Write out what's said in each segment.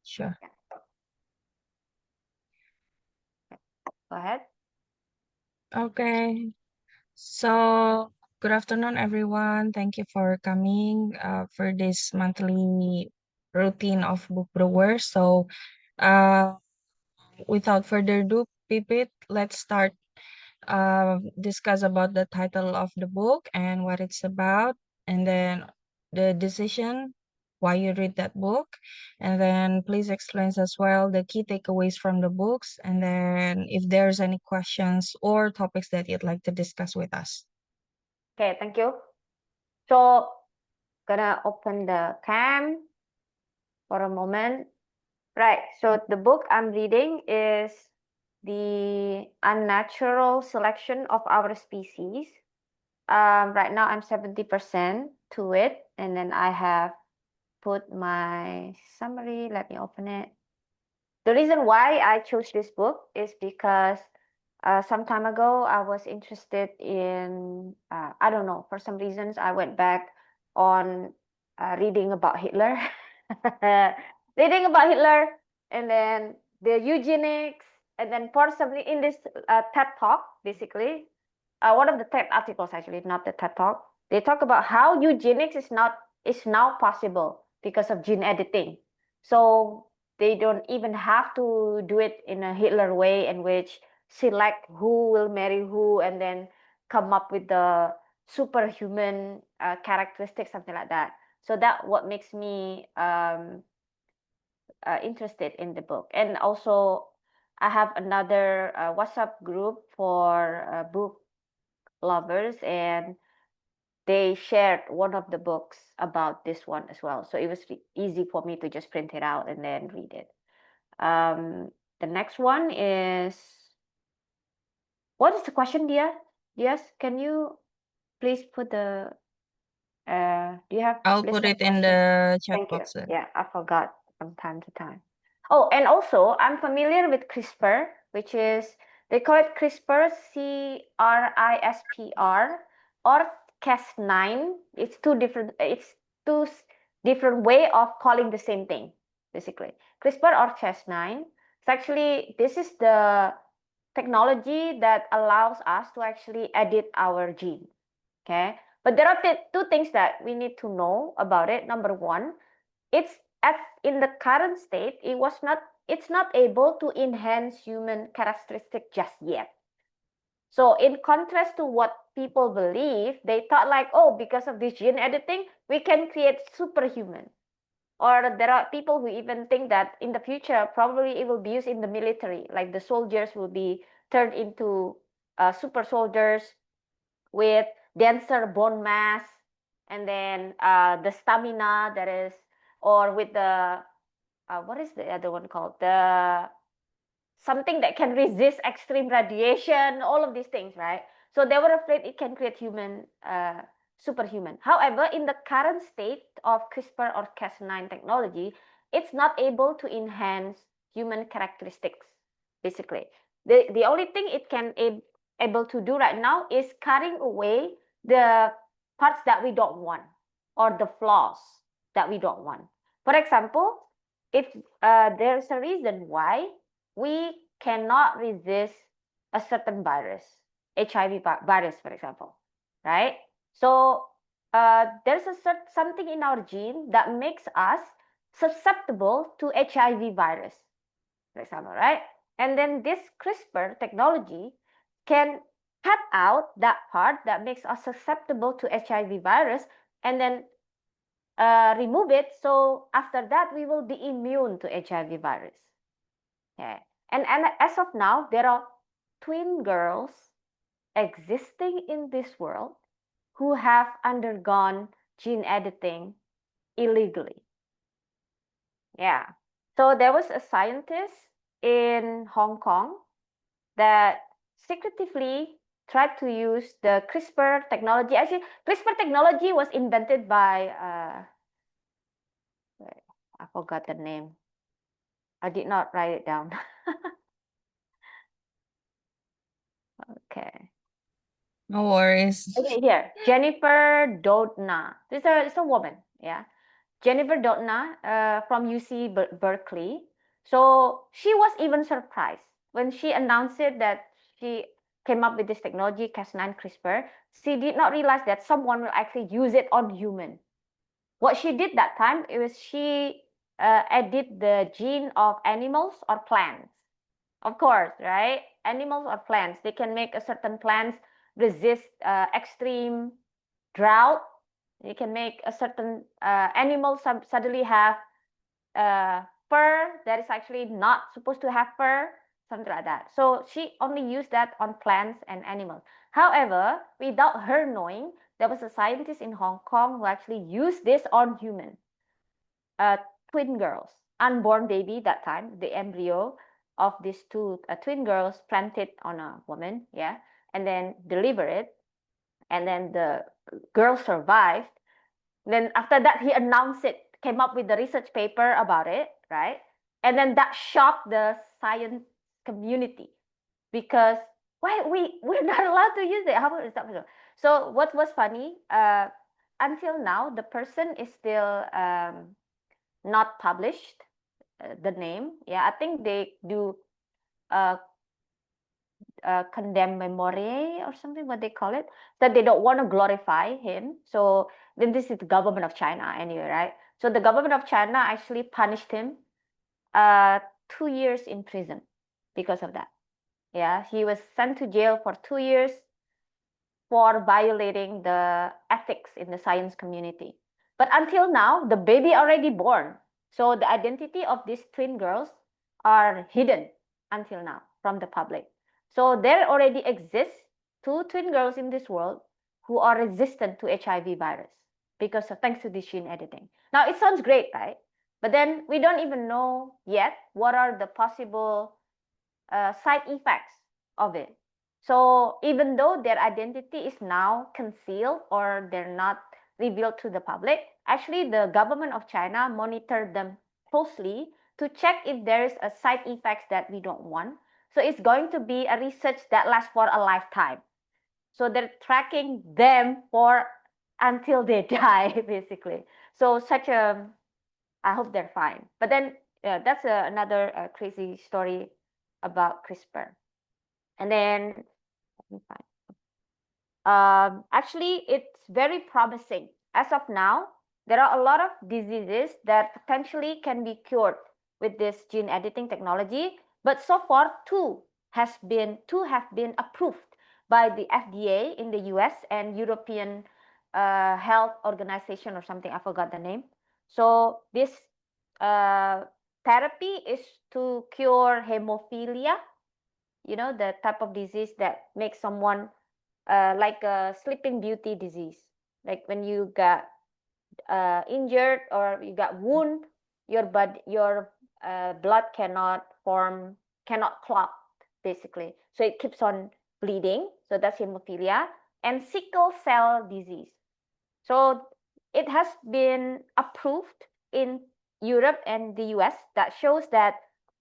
Sure. Yeah. Go ahead. Okay. So, good afternoon, everyone. Thank you for coming for this monthly routine of Book Brewers. So, uh, without further ado, Pipit, let's start discuss about the title of the book and what it's about, and then the decision why you read that book, and then please explain as well the key takeaways from the books, and then if there's any questions or topics that you'd like to discuss with us. Okay, thank you. So, gonna open the cam for a moment. Right. So the book I'm reading is The Unnatural Selection of Our Species. Right now I'm 70% to it, and then I have put my summary. Let me open it. The reason why I chose this book is because some time ago I was interested in, I don't know, for some reasons I went back on reading about Hitler. Reading about Hitler, and then the eugenics, and then possibly in this TED talk, basically, one of the TED articles, actually, not the TED talk, they talk about how eugenics is now possible because of gene editing. So they don't even have to do it in a Hitler way, in which select who will marry who and then come up with the superhuman characteristics, something like that. So that what makes me interested in the book. And also, I have another WhatsApp group for book lovers, and they shared one of the books about this one as well. So it was easy for me to just print it out and then read it. The next one is, what is the question, Dia? Yes, can you please put the, do you have I'll list put of it in questions? the chat Thank you. box then. Yeah, I forgot from time to time. Oh, and also I'm familiar with CRISPR, which is, they call it CRISPR, CRISPR, or Cas9. It's two different way of calling the same thing, basically. CRISPR or Cas9. It's actually, this is the technology that allows us to actually edit our gene. Okay. But there are two things that we need to know about it. Number one, it's at in the current state, it's not able to enhance human characteristic just yet. So in contrast to what people believe, they thought like, oh, because of this gene editing, we can create superhuman. Or there are people who even think that in the future, probably it will be used in the military, like the soldiers will be turned into super soldiers with denser bone mass, and then the stamina that is, or with the what is the other one called, the something that can resist extreme radiation, all of these things, right? So they were afraid it can create human superhuman. However, in the current state of CRISPR or Cas9 technology, it's not able to enhance human characteristics, basically. The only thing it can able to do right now is cutting away the parts that we don't want, or the flaws that we don't want. For example, if there's a reason why we cannot resist a certain virus, HIV virus, for example, right? So there's something in our gene that makes us susceptible to HIV virus, for example, right? And then this CRISPR technology can cut out that part that makes us susceptible to HIV virus, and then remove it. So after that, we will be immune to HIV virus. Okay. And as of now, there are twin girls existing in this world who have undergone gene editing illegally. Yeah. So there was a scientist in Hong Kong that secretively tried to use the CRISPR technology. Actually, CRISPR technology was invented by, I forgot the name. I did not write it down. Okay. No worries. Okay, here, Jennifer Doudna. It's a woman, yeah. Jennifer Doudna from UC Berkeley. So she was even surprised when she announced it that she came up with this technology, Cas9 CRISPR. She did not realize that someone will actually use it on human. What she did that time is she edit the gene of animals or plants. Of course, right? Animals or plants, they can make a certain plants resist extreme drought. You can make a certain animal suddenly have fur that is actually not supposed to have fur, something like that. So she only used that on plants and animals. However, without her knowing, there was a scientist in Hong Kong who actually used this on human, uh, twin girls, unborn baby that time, the embryo of these two twin girls planted on a woman, yeah, and then deliver it, and then the girl survived. Then after that, he announced it, came up with the research paper about it, right? And then that shocked the science community because why we're not allowed to use it? How is that possible? So what was funny? Until now, the person is still not published. The name, yeah, I think they do uh, condemn memoria or something, what they call it, that they don't want to glorify him. So then this is the government of China anyway, right? So the government of China actually punished him 2 years in prison because of that. Yeah, he was sent to jail for 2 years for violating the ethics in the science community. But until now, the baby already born. So the identity of these twin girls are hidden until now from the public. So there already exists two twin girls in this world who are resistant to HIV virus because of thanks to this gene editing. Now it sounds great, right? But then we don't even know yet what are the possible side effects of it. So even though their identity is now concealed or they're not revealed to the public, actually the government of China monitored them closely to check if there is a side effects that we don't want. So it's going to be a research that lasts for a lifetime. So they're tracking them for until they die, basically. So such a, I hope they're fine. But then that's another crazy story about CRISPR. And then let me find. Actually, it's very promising. As of now, there are a lot of diseases that potentially can be cured with this gene editing technology. But so far, two have been approved by the FDA in the US and European Health Organization or something. I forgot the name. So this uh, therapy is to cure hemophilia, the type of disease that makes someone like a sleeping beauty disease, like when you got injured or you got wound, your blood cannot clot, basically, so it keeps on bleeding. So that's hemophilia. And sickle cell disease. So it has been approved in Europe and the US. That shows that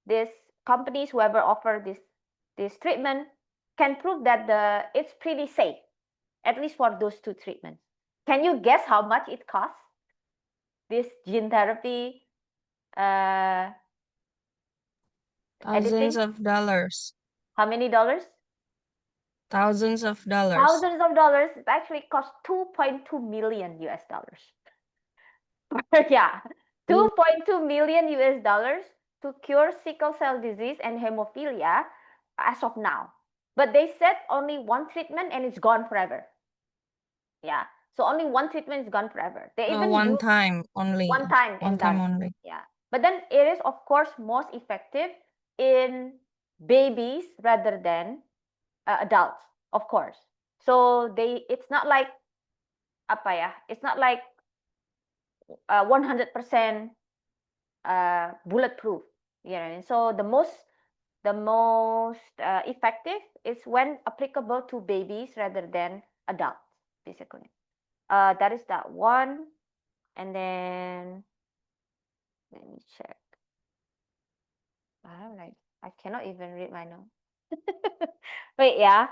these companies, whoever offer this treatment, can prove that it's pretty safe, at least for those two treatments. Can you guess how much it costs? This gene therapy uh, Thousands editing? of dollars. How many dollars? Thousands of dollars. Thousands of dollars. It actually costs 2.2 million US dollars. Yeah, Ooh, 2.2 million US dollars to cure sickle cell disease and hemophilia as of now. But they said only one treatment and it's gone forever. Yeah. So only one treatment is gone forever. They even one do time only. one time One and time done. only. Yeah. But then it is of course most effective in babies rather than adults, of course. So it's not like apa ya? It's not like 100% bulletproof. You know what I mean? So the most effective is when applicable to babies rather than adults, basically. That is that one. And then let me check. I cannot even read my notes. Wait, yeah.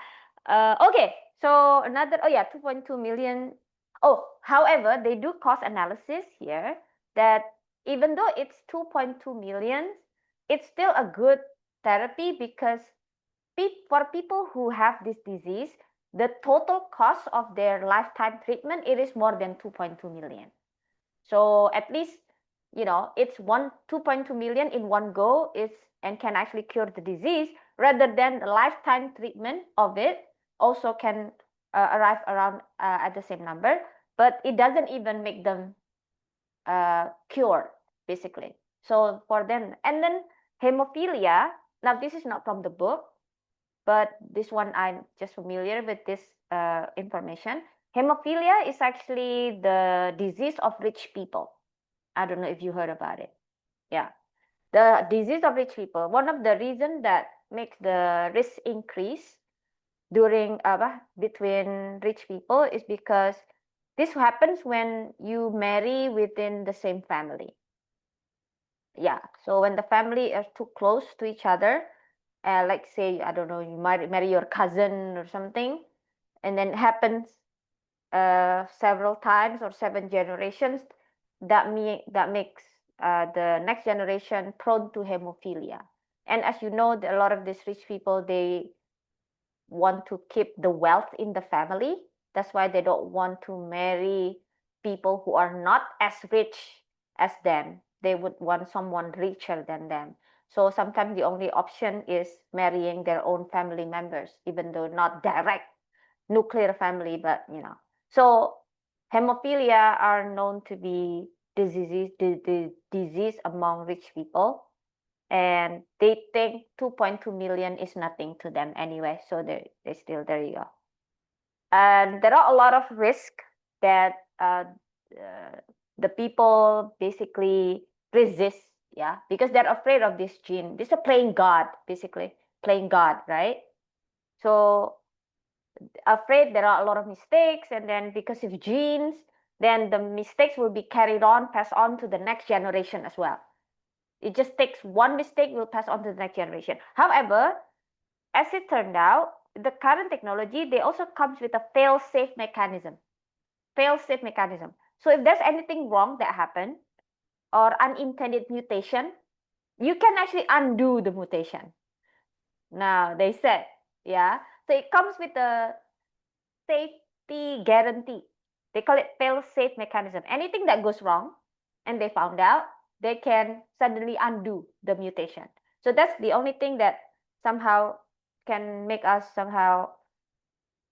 Okay. So another, oh yeah, 2.2 million. Oh, however, they do cost analysis here. that even though it's 2.2 million, it's still a good therapy because for people who have this disease, the total cost of their lifetime treatment, it is more than 2.2 million. So at least, it's 2.2 million in one go is and can actually cure the disease, rather than the lifetime treatment of it also can arrive around at the same number, but it doesn't even make them cured, basically. So for them, and then hemophilia. Now this is not from the book, but this one I'm just familiar with this information. Hemophilia is actually the disease of rich people. I don't know if you heard about it. Yeah. The disease of rich people. One of the reasons that makes the risk increase during between rich people is because this happens when you marry within the same family. Yeah. So when the family are too close to each other, like say, I don't know, you marry your cousin or something, and then it happens several times or 7 generations, that makes the next generation prone to hemophilia. And as you know, a lot of these rich people, they want to keep the wealth in the family. That's why they don't want to marry people who are not as rich as them. They would want someone richer than them. So sometimes the only option is marrying their own family members, even though not direct nuclear family, but So hemophilia are known to be the disease among rich people, and they think 2.2 million is nothing to them anyway. So they still, there you go. And there are a lot of risk that uh, the people basically resist, yeah, because they're afraid of this gene. This is playing God, basically playing God, right? So afraid there are a lot of mistakes, and then because of genes, then the mistakes will be carried on, passed on to the next generation as well. It just takes one mistake, will pass on to the next generation. However, as it turned out, the current technology, they also comes with a fail-safe mechanism. Fail-safe mechanism. So if there's anything wrong that happened or unintended mutation, you can actually undo the mutation. Now they said, yeah. So it comes with a safety guarantee. They call it fail-safe mechanism. Anything that goes wrong and they found out, they can suddenly undo the mutation. So that's the only thing that somehow can make us somehow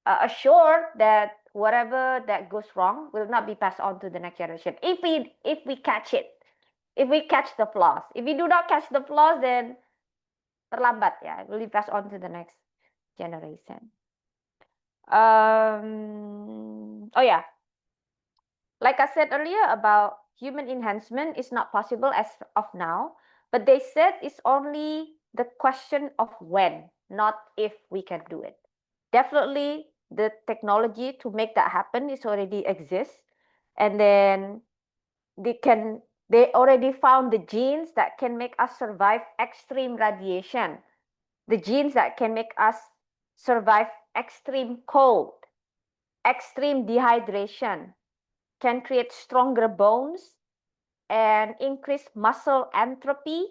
assured that whatever that goes wrong will not be passed on to the next generation. If we catch it, if we catch the flaws. If we do not catch the flaws, then terlambat, yeah, it will be passed on to the next generation. Oh yeah, like I said earlier about human enhancement is not possible as of now, but they said it's only the question of when, not if we can do it. Definitely the technology to make that happen is already exists. And then they already found the genes that can make us survive extreme radiation, the genes that can make us survive extreme cold, extreme dehydration, can create stronger bones and increase muscle atrophy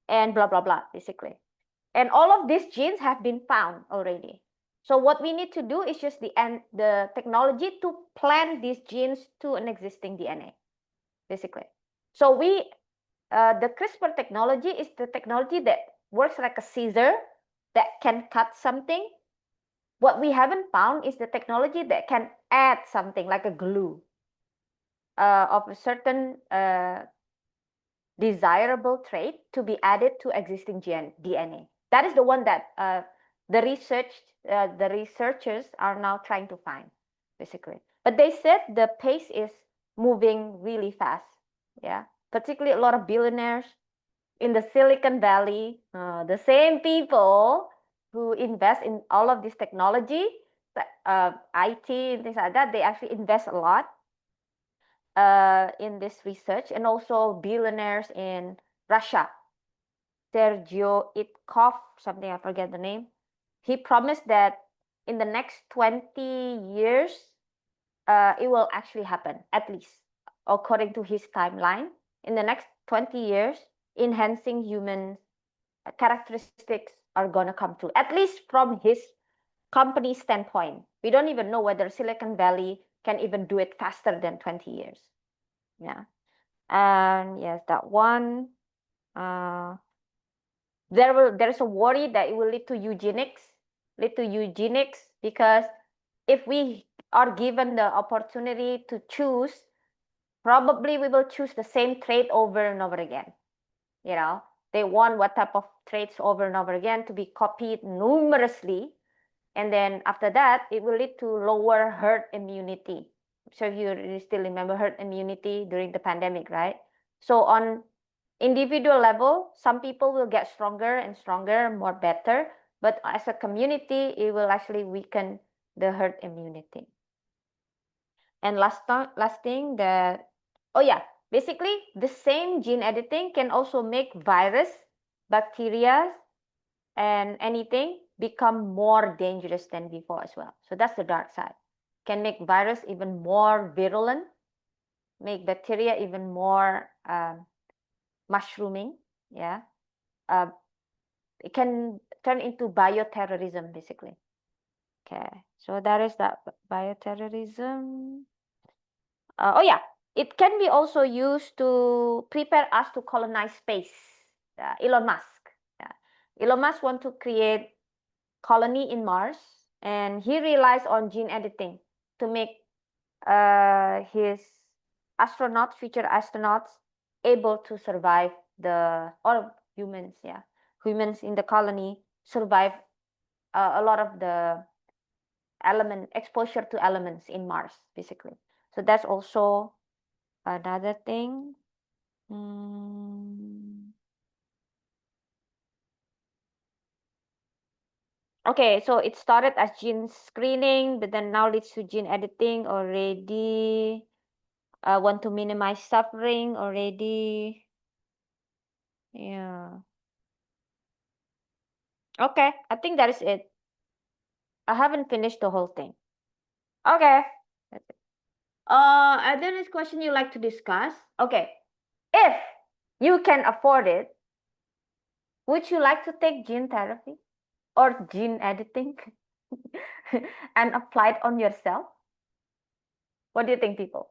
and blah blah blah, basically. And all of these genes have been found already. So what we need to do is just the technology to plant these genes to an existing DNA, basically. So the CRISPR technology is the technology that works like a scissor that can cut something. What we haven't found is the technology that can add something like a glue of a certain desirable trait to be added to existing DNA. That is the one that the researchers are now trying to find, basically. But they said the pace is moving really fast. Yeah, particularly a lot of billionaires in the Silicon Valley, the same people who invest in all of this technology, IT and things like that, they actually invest a lot in this research, and also billionaires in Russia. Sergio Itkov, something I forget the name. He promised that in the next 20 years, it will actually happen, at least. according to his timeline, in the next 20 years, enhancing human characteristics are gonna come true. At least from his company standpoint. We don't even know whether Silicon Valley can even do it faster than 20 years. Yeah. And yes, that one. Uh, there's a worry that it will lead to eugenics, because if we are given the opportunity to choose, probably we will choose the same trait over and over again. You know, they want what type of traits over and over again to be copied numerously, and then after that it will lead to lower herd immunity. So you still remember herd immunity during the pandemic, right? So on individual level, some people will get stronger and stronger, more better, but as a community it will actually weaken the herd immunity. And last thing that, oh yeah, basically the same gene editing can also make virus, bacteria, and anything become more dangerous than before as well. So that's the dark side. Can make virus even more virulent, make bacteria even more mushrooming. Yeah, uh, it can turn into bioterrorism basically. Okay, so that is that bioterrorism. Oh yeah, it can be also used to prepare us to colonize space. Elon Musk. Yeah. Elon Musk want to create colony in Mars, and he relies on gene editing to make his future astronauts, able to survive or humans, yeah, humans in the colony survive a lot of the exposure to elements in Mars, basically. So that's also another thing. Mm. Okay, so it started as gene screening, but then now leads to gene editing already. Want to minimize suffering already. Yeah. Okay, I think that is it. I haven't finished the whole thing. Okay. That's it. Are there any question you like to discuss? Okay. If you can afford it, would you like to take gene therapy or gene editing and apply it on yourself? What do you think, people?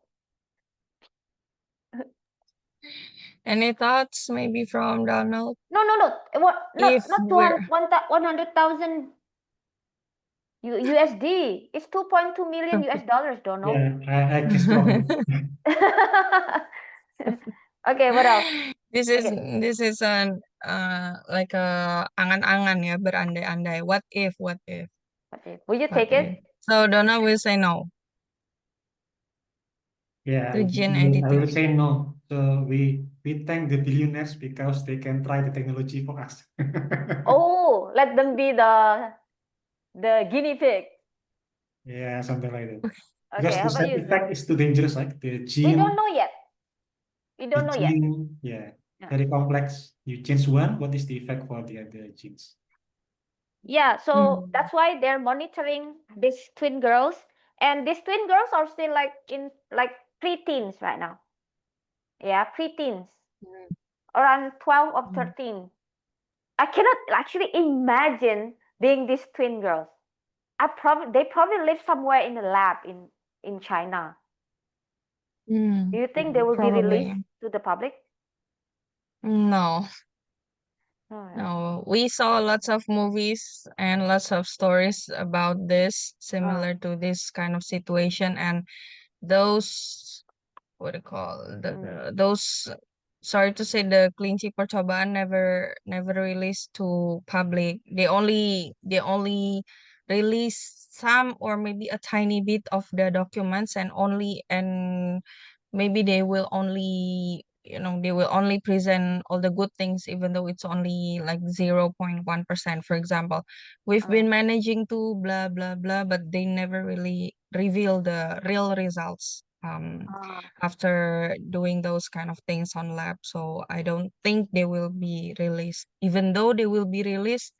Any thoughts maybe from Donald? No, no, no. What? If Not we're 100,000 USD. It's 2.2 million US dollars, Donald. Yeah, I guess from Okay, what else? Okay, this is an like a angan-angan ya, berandai-andai. What if, okay. Will you what take it? if? So Donna will say no yeah, to gene I will editing. say no. So we thank the billionaires because they can try the technology for us. Oh, let them be the guinea pig. Yeah, something like that. Okay, Because how the about side you, Zul? effect is too dangerous, like We don't know yet. We the don't know yet. gene, yeah, Yeah. very complex. You change one, what is the effect for the other genes? Yeah, so Mm. that's why they're monitoring these twin girls, and these twin girls are still like in like pre-teens right now. Yeah, pre-teens, around 12 or Mm. 13. I cannot actually imagine being these twin girls. They probably live somewhere in a lab in China. Do Mm. you think they will be released Probably. to the public? No, Oh, yeah. no. We saw lots of movies and lots of stories about this, Uh, similar to this kind of situation, and those what do you call mm, those, sorry to say, the kelinci percobaan never released to public. They only release some or maybe a tiny bit of the documents, and maybe they will only present all the good things, even though it's only like 0.1%. For example, we've uh, been managing to blah blah blah, but they never really reveal the real results uh, after doing those kind of things on lab. So I don't think they will be released. Even though they will be released,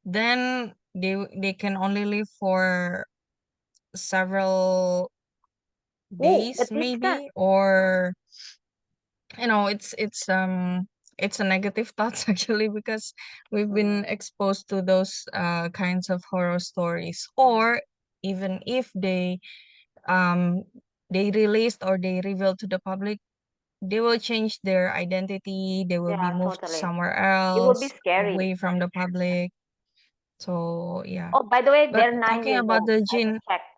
then they can only live for several Oh, days but which kind? maybe, or it's a negative thoughts actually, because we've been exposed to those kinds of horror stories. Or even if um they released or they reveal to the public, they will change their identity, they will be Yeah, moved totally. somewhere It will be else, scary. away from the public. So yeah. Oh, by the way, But they're 9 talking years about old. the I just gene checked.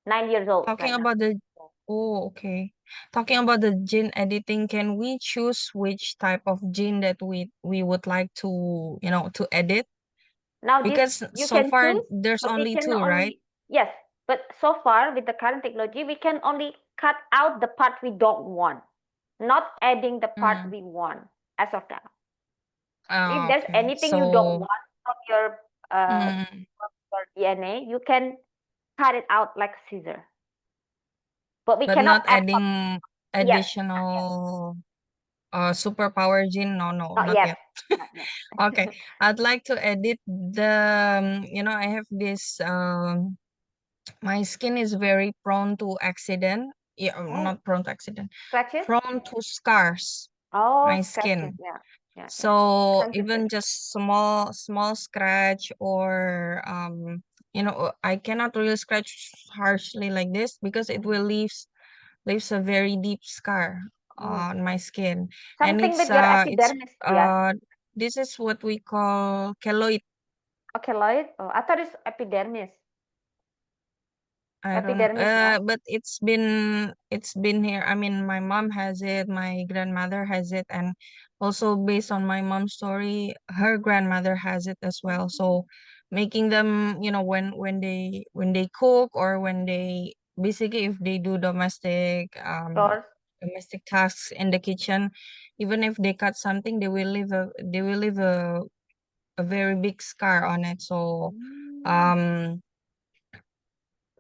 9 years old talking right now. about the Oh, okay. Talking about the gene editing, can we choose which type of gene that we would like to edit? Now this Because you so can far choose, there's but we only can two, right? only, yes, but so far with the current technology, we can only cut out the part we don't want, not adding the part Mm. we want as of now. So if Ah, there's okay. anything you don't So, want uh mm, from your DNA, you can cut it out like a scissor. But we but cannot not add some. adding Yes, not yet. additional superpower gene. No, no, Not not yet. yet. Not yet. Okay. I'd like to edit I have this my skin is very prone to accident. Yeah, Oh, not prone to accident. scratches? Prone to scars, Oh, my scratches. skin. Yeah, yeah, yeah. So Sensitive. even just small scratch, or I cannot really scratch harshly like this, because it Mm. will leaves a very deep scar Mm. on my skin. And Something with your epidermis, yes. this is what we call keloid. Okay, Lloyd. Oh, I thought it's epidermis. I don't know. Epidermis, no? But it's been here. I mean, my mom has it, my grandmother has it, and also based on my mom's story, her grandmother has it as well. Mm. So making them, when they cook, or when they basically, if they do Yours? domestic tasks in the kitchen, even if they cut something, they will leave a very big scar on it. So Mm. um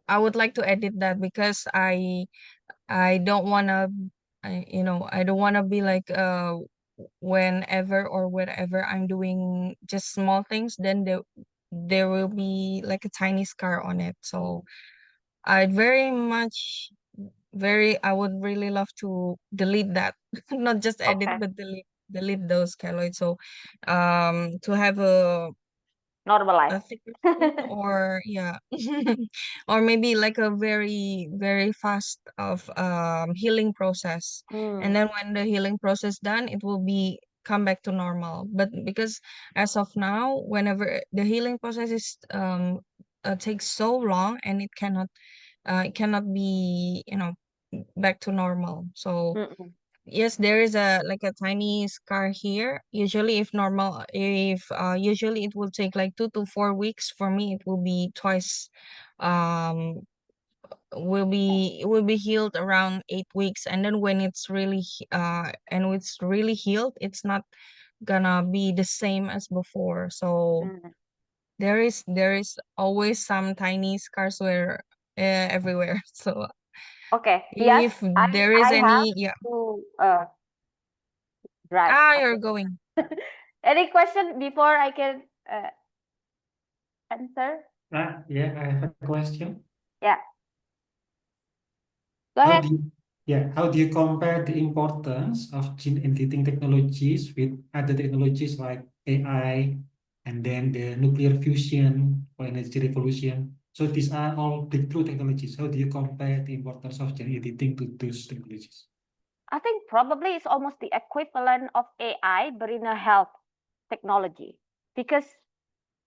I would like to edit that, because I don't wanna I don't wanna be like, whenever or whatever I'm doing just small things, then there will be like a tiny scar on it. So I'd very much very I would really love to delete that. Not just edit, Okay. but delete those keloids. So to have a Normalize. thicker skin, or yeah, or maybe like a very very fast of healing process. And Mm. then when the healing process done, it will be come back to normal. But because as of now, whenever the healing process is takes so long, and it cannot be back to normal. So Mm-mm. yes, there is a like a tiny scar here. Usually it will take like 2 to 4 weeks. For me, it will be twice. Um, will be healed around 8 weeks, and then when it's really healed, it's not gonna be the same as before. So Mm. there is always some tiny scars where everywhere. So Okay. Yes, if I there is I have any, yeah, to drive. you're Okay. going. Any question before I can answer? Yeah, I have a question. Yeah. Go How ahead. do you, yeah, how do you compare the importance of gene editing technologies with other technologies like AI and then the nuclear fusion or energy revolution? So these are all breakthrough technologies. How do you compare the importance of gene editing to those technologies? I think probably it's almost the equivalent of AI, but in a health technology. Because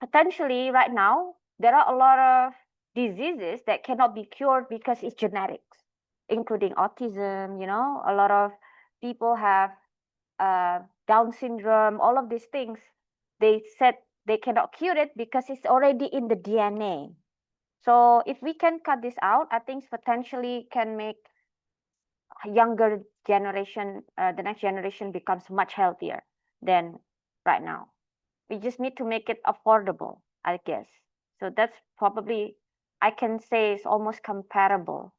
potentially right now, there are a lot of diseases that cannot be cured because it's genetics, including autism, a lot of people have Down syndrome, all of these things. They said they cannot cure it because it's already in the DNA. So if we can cut this out, I think potentially can make younger generation, the next generation becomes much healthier than right now. We just need to make it affordable, I guess. So that's probably, I can say, it's almost comparable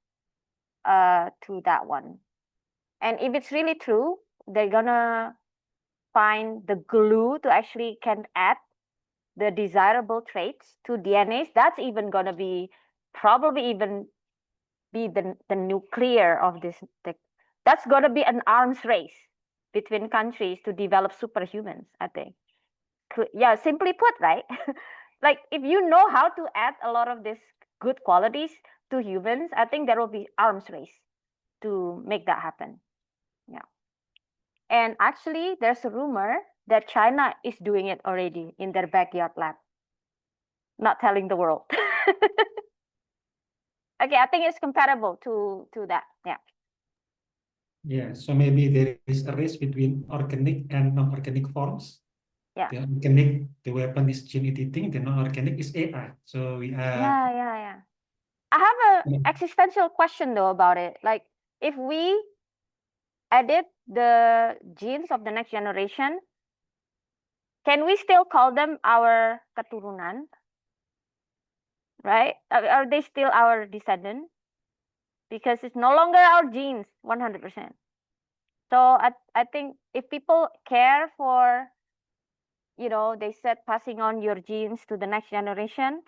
to that one. And if it's really true, they're gonna find the glue to actually can add the desirable traits to DNAs. That's even gonna be probably even be the nuclear of this. That's gonna be an arms race between countries to develop superhumans, I think. Yeah, simply put, right? Like if you know how to add a lot of these good qualities to humans, I think there will be arms race to make that happen. Yeah. And actually, there's a rumor that China is doing it already in their backyard lab, not telling the world. Okay, I think it's comparable to that. Yeah. Yeah, so maybe there is a race between organic and non-organic forms. Yeah. The organic, the weapon is gene editing, the non-organic is AI. So we are Yeah. I have an existential question though about it. Like if we edit the genes of the next generation, can we still call them our keturunan? Right? Are they still our descendant? Because it's no longer our genes 100%. So I think if people care for, they said passing on your genes to the next generation,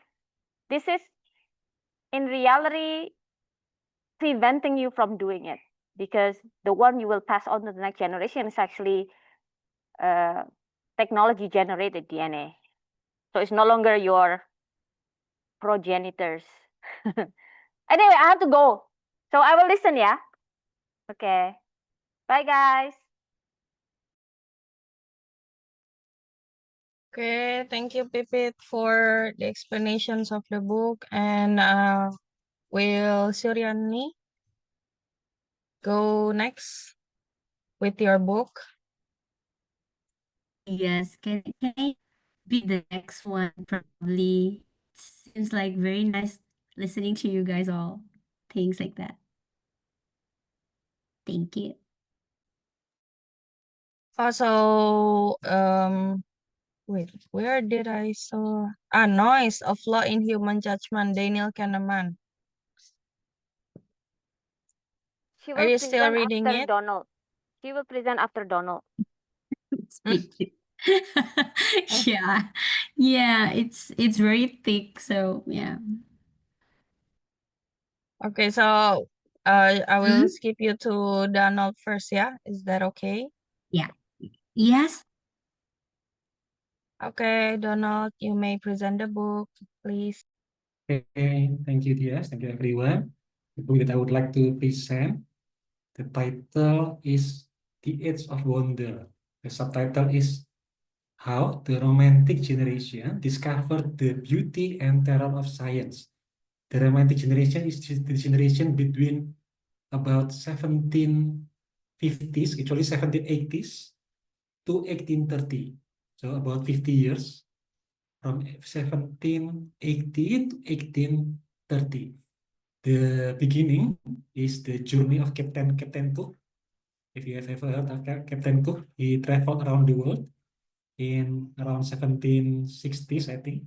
this is in reality preventing you from doing it, because the one you will pass on to the next generation is actually technology generated DNA. So it's no longer your progenitors. Anyway, I have to go. So I will listen, yeah? Okay. Bye, guys. Okay, thank you, Pipit, for the explanations of the book. And will Suryani go next with your book? Yes, can I be the next one? Probably seems like very nice listening to you guys all. Things like that. Thank you. Also, wait, where did I saw? Noise of Law in Human Judgment, Daniel Kahneman. She Are will you still present reading after it? Donald. She will present after Donald. Yeah. Yeah, it's very thick, so yeah. Okay, so I will Mhm. skip you to Donald first, yeah? Is that okay? Yeah. Yes. Okay, Donald, you may present the book, please. Okay, thank you, Dias. Thank you, everyone. The book that I would like to present, the title is The Age of Wonder. The subtitle is How the Romantic Generation Discovered the Beauty and Terror of Science. The Romantic Generation is the generation between about 1750s, actually 1780s to 1830. So about 50 years, from 1780 to 1830. The beginning is the journey of Captain Cook. If you have ever heard of Captain Cook, he traveled around the world in around 1760s, I think.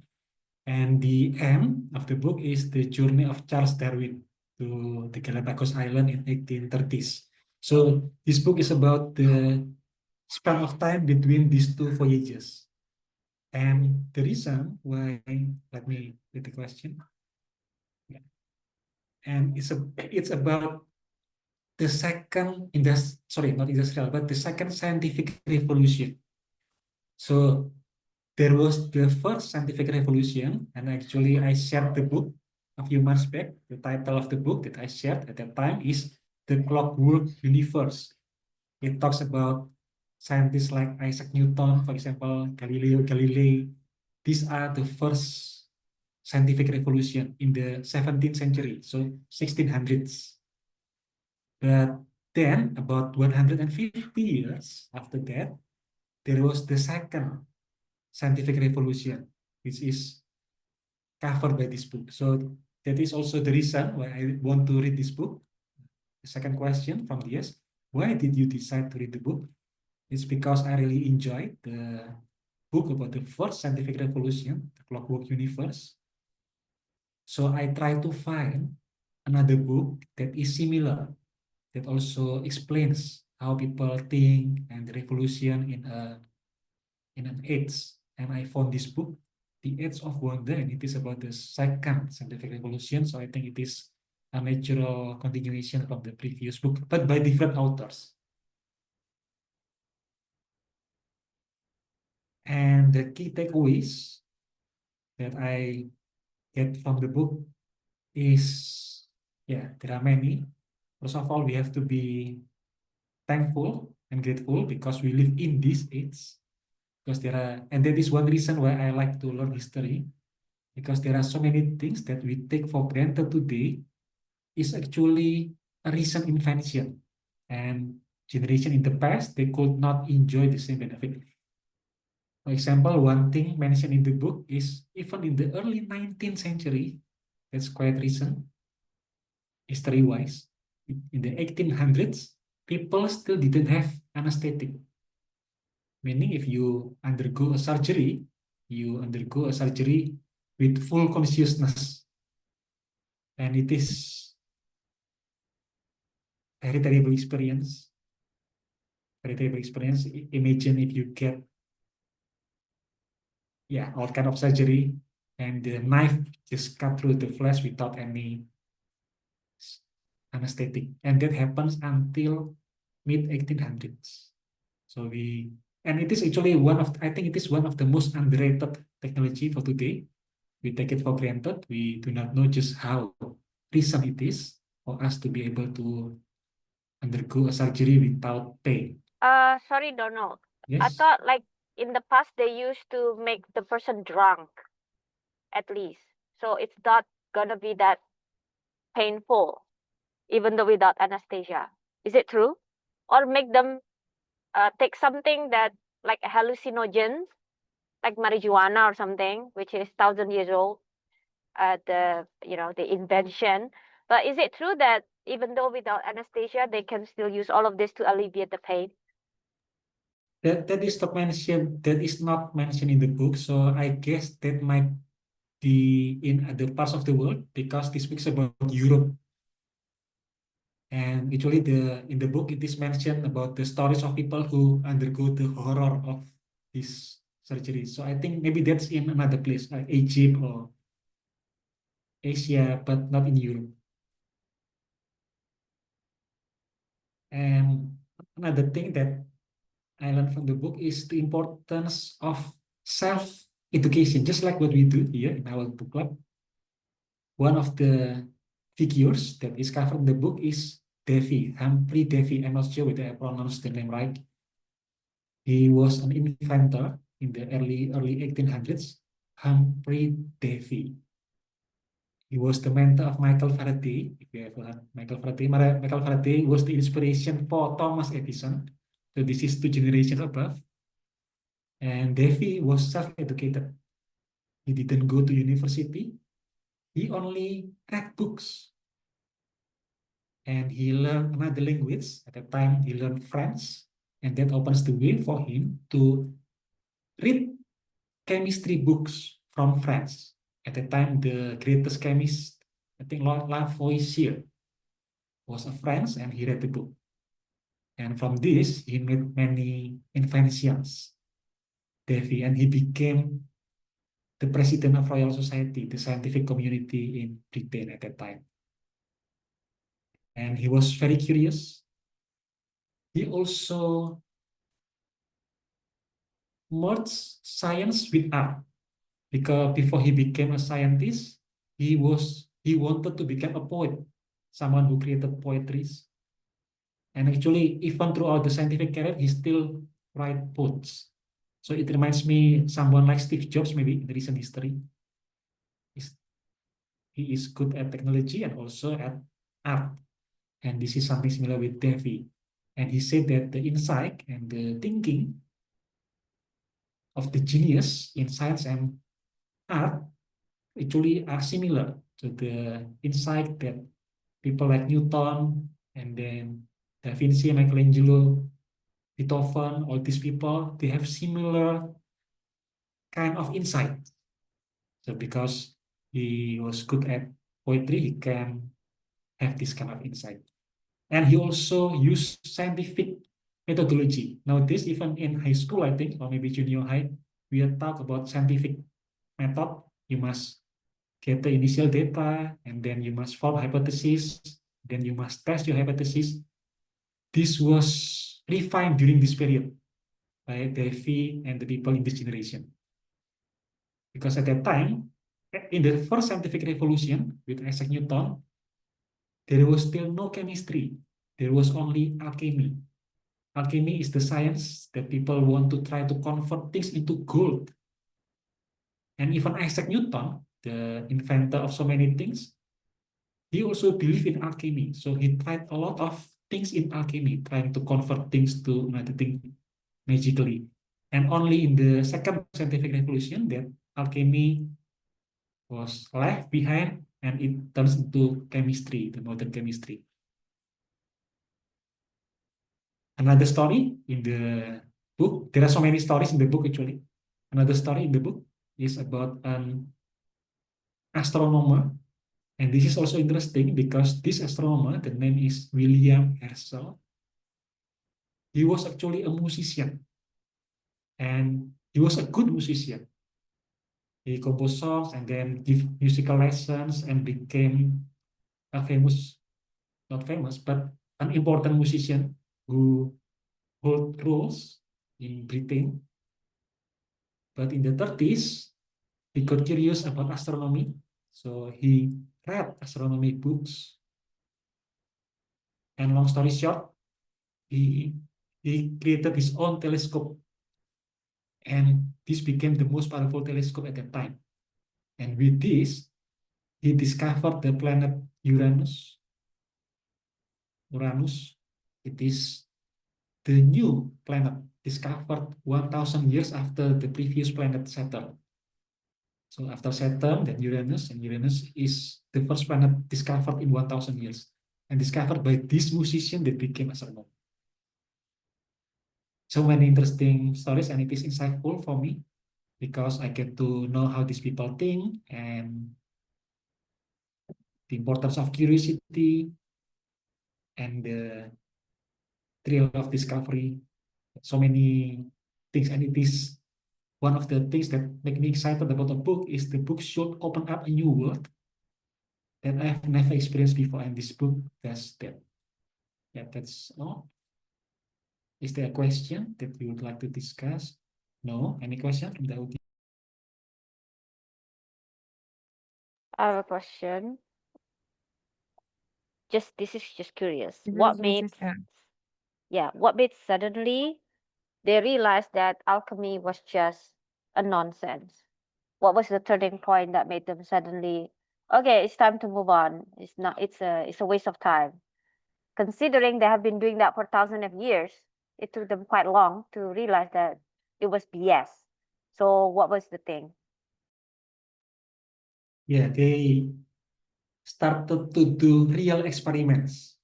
And the end of the book is the journey of Charles Darwin to the Galapagos Island in 1830s. So this book is about the span of time between these two voyages. And the reason why, let me read the question. Yeah. And it's about the second not industrial, but the second scientific revolution. So there was the first scientific revolution, and actually I shared the book a few months back. The title of the book that I shared at that time is The Clockwork Universe. It talks about scientists like Isaac Newton, for example, Galileo Galilei. These are the first scientific revolution in the 17th century, so 1600s. But then, about 150 years after that, there was the second scientific revolution, which is covered by this book. So that is also the reason why I want to read this book. The second question from DS, why did you decide to read the book? It's because I really enjoyed the book about the first scientific revolution, the Clockwork Universe. So I try to find another book that is similar, that also explains how people think and the revolution in an age. And I found this book, The Age of Wonder, and it is about the second scientific revolution. So I think it is a natural continuation from the previous book, but by different authors. And the key takeaways that I get from the book is, yeah, there are many. First of all, we have to be thankful and grateful because we live in this age. Because there are, and that is one reason why I like to learn history, because there are so many things that we take for granted today is actually a recent invention. And generation in the past, they could not enjoy the same benefit. For example, one thing mentioned in the book is even in the early 19th century, that's quite recent, history-wise, in the 1800s, people still didn't have anesthetic. Meaning if you undergo a surgery, you undergo a surgery with full consciousness. And it is very terrible experience. Very terrible experience. Imagine if you get, yeah, all kind of surgery and the knife just cut through the flesh without any anesthetic. And that happens until mid 1800s. So and it is actually I think it is one of the most underrated technology for today. We take it for granted. We do not know just how recent it is for us to be able to undergo a surgery without pain. Sorry, Donald. I Yes. thought like in the past they used to make the person drunk at least. So it's not gonna be that painful, even though without anesthesia. Is it true? Or make them take something that like hallucinogens, like marijuana or something, which is 1,000 years old, the invention. But is it true that even though without anesthesia, they can still use all of this to alleviate the pain? That is not mentioned. That is not mentioned in the book. So I guess that might be in other parts of the world because this speaks about Europe. And actually, in the book it is mentioned about the stories of people who undergo the horror of this surgery. So I think maybe that's in another place, like Egypt or Asia, but not in Europe. And another thing that I learned from the book is the importance of self-education, just like what we do here in our book club. One of the figures that is covered in the book is Davy, Humphrey Davy. I'm not sure whether I pronounced the name right. He was an inventor in the early 1800s, Humphrey Davy. He was the mentor of Michael Faraday. If you ever heard Michael Faraday, Michael Faraday was the inspiration for Thomas Edison. So this is 2 generations above. And Davy was self-educated. He didn't go to university. He only read books. And he learned another language. At the time, he learned French. And that opens the way for him to read chemistry books from France. At the time, the greatest chemist, I think Lavoisier, was a French, and he read the book. And from this, he made many inventions, Davy, and he became the president of Royal Society, the scientific community in Britain at that time. And he was very curious. He also merged science with art, because before he became a scientist, he wanted to become a poet, someone who created poetries. And actually, even throughout the scientific career, he still write poets. So it reminds me someone like Steve Jobs, maybe in recent history. He is good at technology and also at art. And this is something similar with Davy. And he said that the insight and the thinking of the genius in science and art actually are similar to the insight that people like Newton and then Da Vinci, Michelangelo, Beethoven, all these people, they have similar kind of insight. So because he was good at poetry, he can have this kind of insight. And he also used scientific methodology. Nowadays, even in high school, I think, or maybe junior high, we are talk about scientific method. You must get the initial data, and then you must form hypothesis, then you must test your hypothesis. This was refined during this period by Davy and the people in this generation. Because at that time, in the first scientific revolution with Isaac Newton, there was still no chemistry. There was only alchemy. Alchemy is the science that people want to try to convert things into gold. And even Isaac Newton, the inventor of so many things, he also believed in alchemy. So he tried a lot of things in alchemy, trying to convert things to another thing magically. And only in the second scientific revolution that alchemy was left behind and it turns into chemistry, the modern chemistry. Another story in the book, there are so many stories in the book actually. Another story in the book is about an astronomer. And this is also interesting because this astronomer, the name is William Herschel, he was actually a musician and he was a good musician. He composed songs and then give musical lessons and became a famous, not famous, but an important musician who hold roles in Britain. But in the 30s, he got curious about astronomy. So he read astronomy books. And long story short, he, he created his own telescope. And this became the most powerful telescope at that time. And with this, he discovered the planet Uranus. Uranus, it is the new planet discovered 1,000 years after the previous planet Saturn. So after Saturn, then Uranus, and Uranus is the first planet discovered in 1,000 years, and discovered by this musician that became astronomer. So many interesting stories, and it is insightful for me because I get to know how these people think and the importance of curiosity and the thrill of discovery. So many things, and it is one of the things that make me excited about the book is the book should open up a new world that I've never experienced before, and this book does that. Yeah, that's all. Is there a question that you would like to discuss? No? Any question from the audience? I have a question. This is just curious. This What is made just, yeah. what made suddenly they realized that alchemy was just a nonsense? What was the turning point that made them suddenly, okay, it's time to move on. It's a waste of time. Considering they have been doing that for thousands of years, it took them quite long to realize that it was BS. So what was the thing? Yeah, they started to do real experiments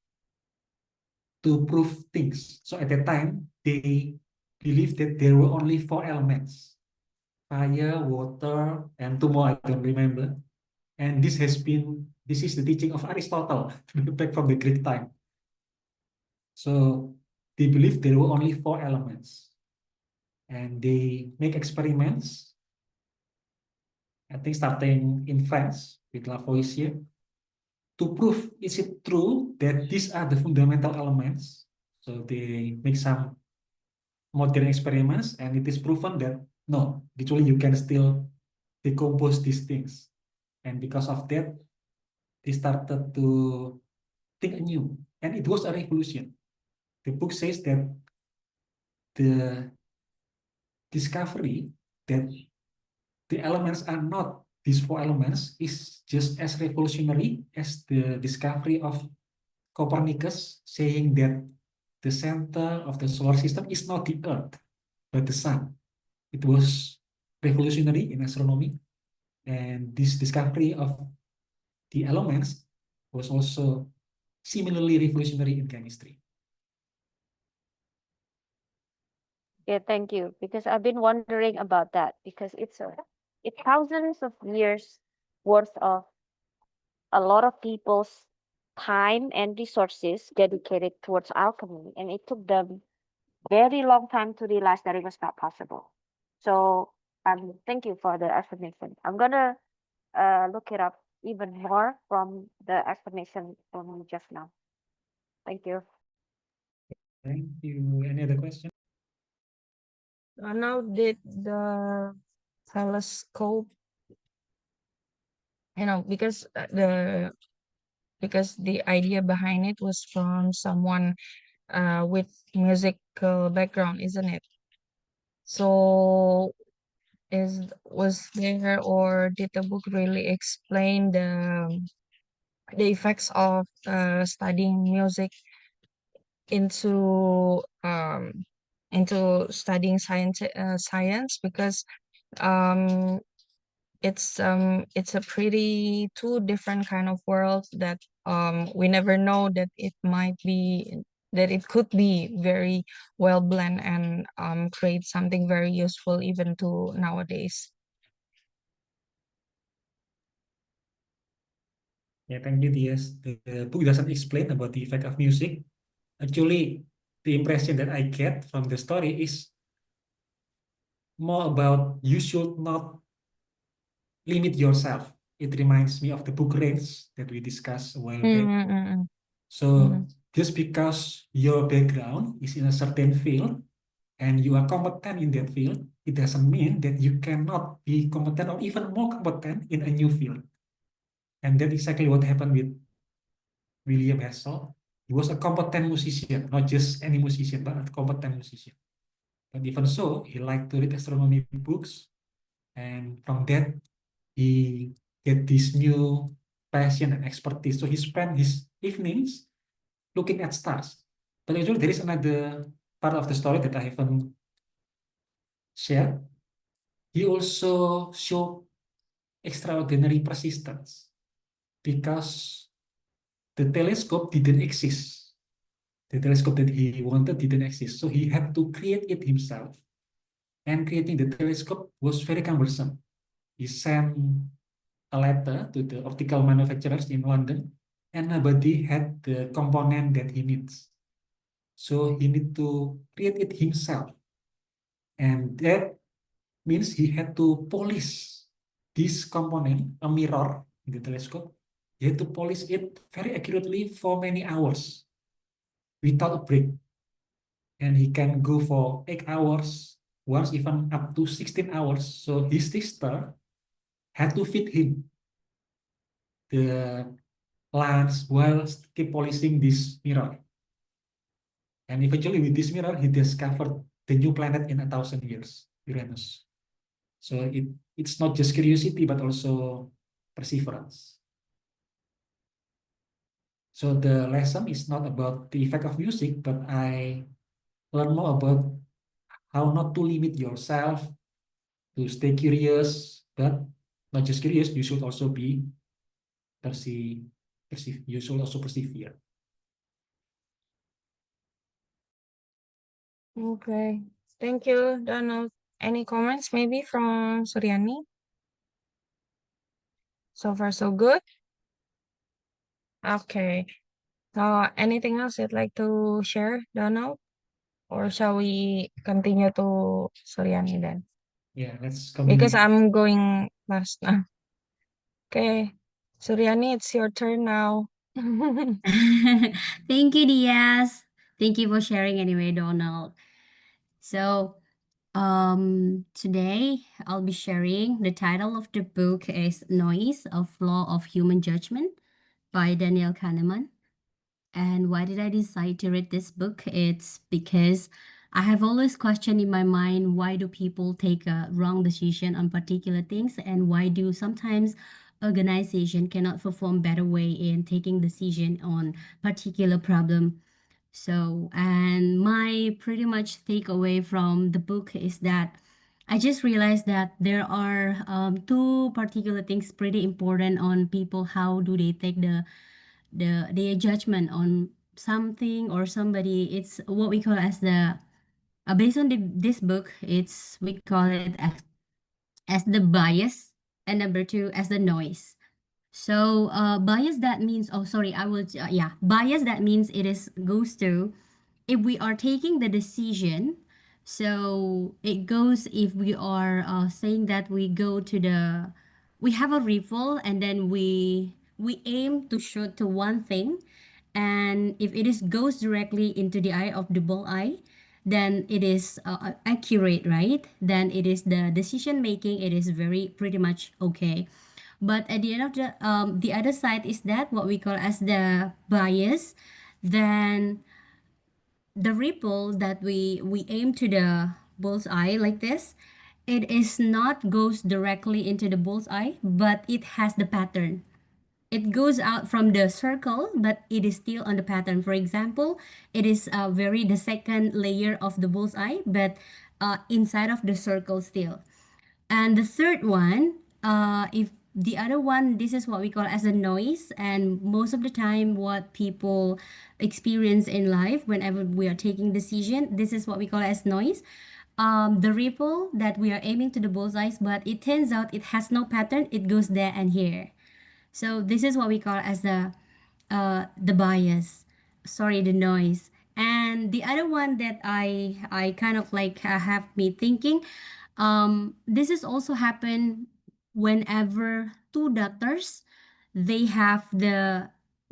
to prove things. So at that time, they believed that there were only 4 elements: fire, water, and two more, I don't remember. And this is the teaching of Aristotle, back from the Greek time. So they believe there were only 4 elements. And they make experiments, I think starting in France with Lavoisier, to prove is it true that these are the fundamental elements. So they make some modern experiments, and it is proven that no, actually you can still decompose these things. And because of that, they started to think anew, and it was a revolution. The book says that the discovery that the elements are not these 4 elements is just as revolutionary as the discovery of Copernicus saying that the center of the solar system is not the Earth, but the sun. It was revolutionary in astronomy, and this discovery of the elements was also similarly revolutionary in chemistry. Yeah, thank you. Because I've been wondering about that because it's thousands of years worth of a lot of people's time and resources dedicated towards alchemy, and it took them very long time to realize that it was not possible. So thank you for the affirmation. I'm gonna look it up even more from the explanation from just now. Thank you. Thank you. Any other question? Now did the telescope, because the idea behind it was from someone with musical background, isn't it? So was there, or did the book really explain the effects of studying music into studying science? Because um it's a pretty two different kind of worlds that we never know that it could be very well blend and create something very useful even to nowadays. Yeah, thank you, Dias. The book doesn't explain about the effect of music. Actually, the impression that I get from the story is more about you should not limit yourself. It reminds me of the book range that we discussed a while back. Mm-hmm. So just because your background is in a certain field and you are competent in that field, it doesn't mean that you cannot be competent or even more competent in a new field. And that's exactly what happened with William Herschel. He was a competent musician, not just any musician, but a competent musician. But even so, he liked to read astronomy books, and from that, he get this new passion and expertise. So he spent his evenings looking at stars. But actually, there is another part of the story that I haven't shared. He also showed extraordinary persistence because the telescope didn't exist. The telescope that he wanted didn't exist. So he had to create it himself. And creating the telescope was very cumbersome. He sent a letter to the optical manufacturers in London, and nobody had the component that he needs. So he need to create it himself. And that means he had to polish this component, a mirror in the telescope. He had to polish it very accurately for many hours without a break. And he can go for 8 hours, once even up to 16 hours. So his sister had to feed him the lunch while keep polishing this mirror. And eventually with this mirror, he discovered the new planet in 1,000 years, Uranus. So it's not just curiosity, but also perseverance. So the lesson is not about the effect of music, but I learn more about how not to limit yourself, to stay curious, but not just curious, you should also be you should also persevere. Okay, thank you, Donald. Any comments maybe from Suryani? So far so good. Okay. Anything else you'd like to share, Donald? Or shall we continue to Suryani then? Yeah, let's Because continue. I'm going last now. Okay. Suryani, it's your turn now. Thank you, Diaz. Thank you for sharing anyway, Donald. So, today I'll be sharing the title of the book is Noise, a Flaw of Human Judgment by Daniel Kahneman. And why did I decide to read this book? It's because I have always questioned in my mind, why do people take a wrong decision on particular things, and why do sometimes organization cannot perform better way in taking decision on particular problem. So, and my pretty much takeaway from the book is that I just realized that there are two particular things pretty important on people. How do they take their judgment on something or somebody? It's what we call as the based on this book. It's we call it as the bias, and number two as the noise. So bias, that means, oh sorry, I will yeah, bias, that means it is goes to if we are taking the decision. So it goes if we are saying that we go to the we have a rifle, and then we aim to shoot to one thing, and if it is goes directly into the eye of the bullseye, then it is accurate, right? Then it is the decision making, it is very pretty much okay. But at the end of the other side is that what we call as the bias. Then the ripple that we aim to the bullseye like this, it is not goes directly into the bullseye, but it has the pattern. It goes out from the circle, but it is still on the pattern. For example, it is very the second layer of the bullseye, but inside of the circle still. And the third one, if the other one, this is what we call as a noise. And most of the time, what people experience in life whenever we are taking decision, this is what we call as noise. The ripple that we are aiming to the bullseyes, but it turns out it has no pattern. It goes there and here. So this is what we call as the bias. Sorry, the noise. And the other one that I kind of like have me thinking, this is also happen whenever two doctors they have the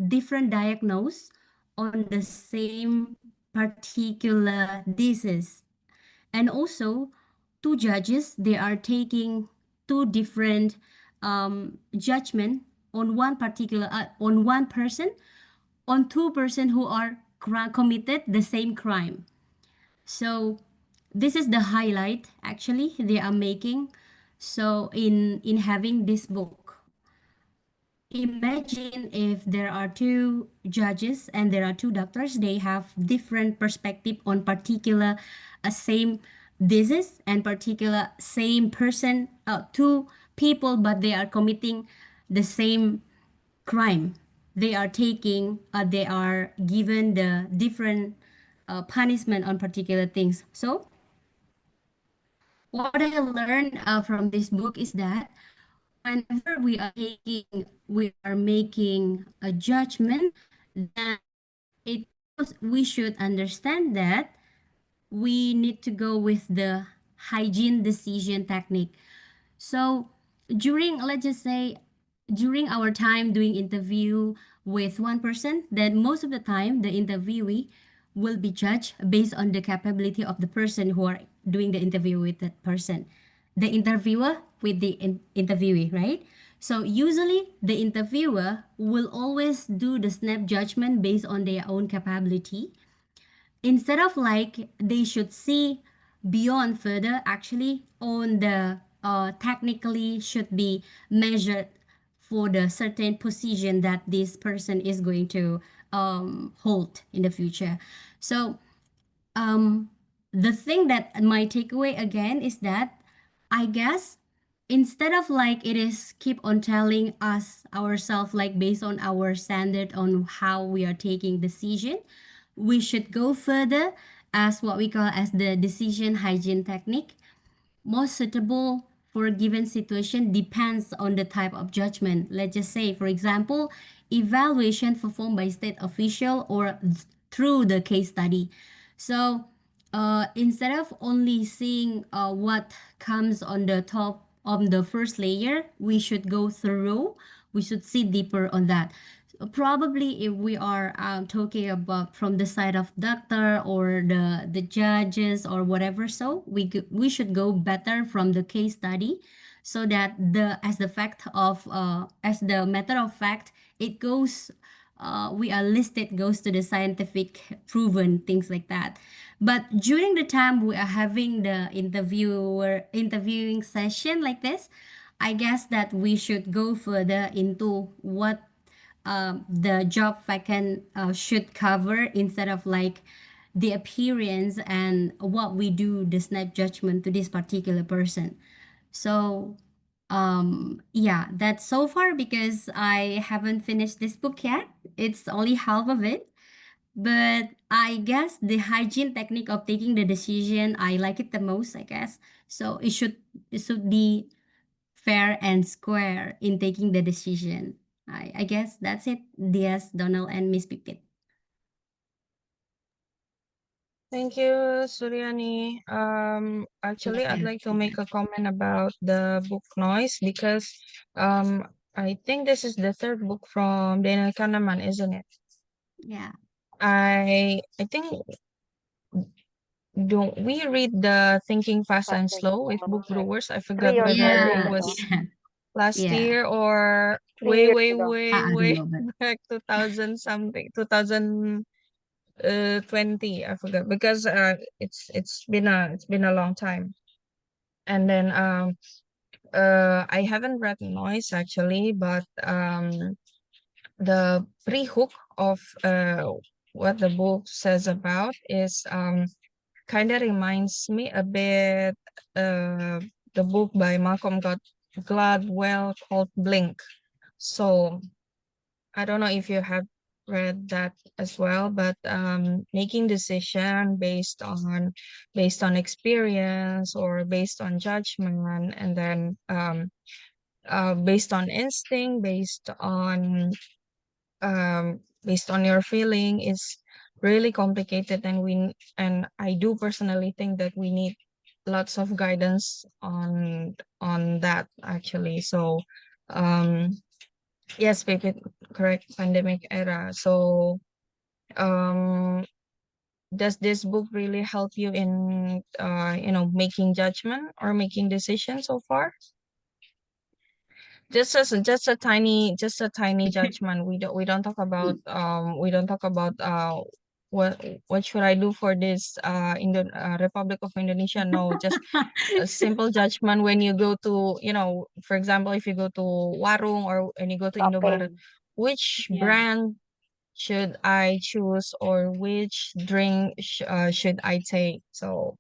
different diagnose on the same particular disease, and also two judges they are taking two different judgment on one particular on one person, on two-person who are committed the same crime. So this is the highlight actually they are making. So in having this book, imagine if there are two judges and there are two doctors, they have different perspective on particular same disease and particular same person, two people, but they are committing the same crime. They are taking they are given the different punishment on particular things. So what I learned from this book is that whenever we are making a judgment, then it we should understand that we need to go with the hygiene decision technique. So during, let's just say, during our time doing interview with one person, then most of the time the interviewee will be judged based on the capability of the person who are doing the interview with that person. The interviewer with the interviewee, right? So usually the interviewer will always do the snap judgment based on their own capability, instead of like they should see beyond further actually on the technically should be measured for the certain position that this person is going to hold in the future. So um, the thing that my takeaway again is that I guess instead of like it is keep on telling us ourselves like based on our standard on how we are taking decision, we should go further as what we call as the decision hygiene technique. Most suitable for a given situation depends on the type of judgment. Let's just say, for example, evaluation performed by state official or through the case study. So instead of only seeing what comes on the top of the first layer, we should go through, we should see deeper on that. Probably if we are talking about from the side of doctor or the judges or whatever, so we should go better from the case study, so that the as the fact of as the matter of fact it goes we are listed goes to the scientific proven things like that. But during the time we are having the interviewing session like this, I guess that we should go further into what the job vacant should cover, instead of like the appearance and what we do the snap judgment to this particular person. So yeah, that's so far because I haven't finished this book yet. It's only half of it. But I guess the hygiene technique of taking the decision, I like it the most, I guess. So it should be fair and square in taking the decision. I guess that's it. Diaz, Donald, and Miss Pipit. Thank you, Suryani. Actually, I'd Yeah. like to make a comment about the book Noise because I think this is the third book from Daniel Kahneman, isn't it? Yeah. I think don't we read the Thinking Fast and Fast and Slow with slow, Book like Brewers? I forgot 3 or 4 whether years it Yeah. ago. was Yeah. last Yeah. year or 3 way, years way, ago. way, I don't way know, but back 2000 something, 2020. I forgot because it's been a long time. And then I haven't read Noise actually, but the pre-hook of what the book says about is kind of reminds me a bit uh the book by Gladwell called Blink. So I don't know if you have read that as well, but making decision based on experience or based on judgment, and then based on instinct, based on your feeling is really complicated, and and I do personally think that we need lots of guidance on that actually. So um yes, Pepe, correct, pandemic era. So um does this book really help you in making judgment or making decisions so far? Just a tiny judgment. We don't talk about what should I do for this Republic of Indonesia. No, just a simple judgment when you go to, for example, if you go to Warung or when you go to Indomaret, Shopping. which Yeah. brand should I choose or which drink should I take? So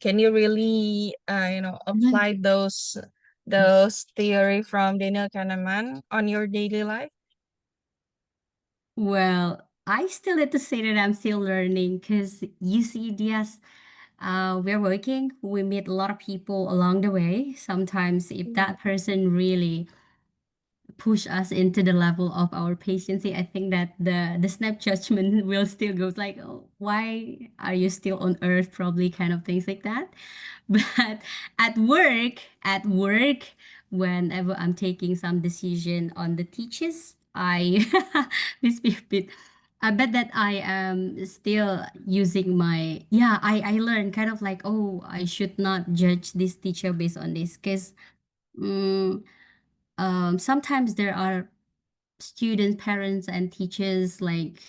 can you really apply those theory from Daniel Kahneman on your daily life? Well, I still have to say that I'm still learning because you see, yes, we're working, we meet a lot of people along the way. Sometimes, if Mhm. that person really push us into the level of our patience, I think that the snap judgment will still go like, oh, why are you still on earth? Probably kind of things like that. But at work, whenever I'm taking some decision on the teachers, I this be a bit. I bet that I am still using my yeah. I learned kind of like, oh, I should not judge this teacher based on this because sometimes there are students, parents, and teachers like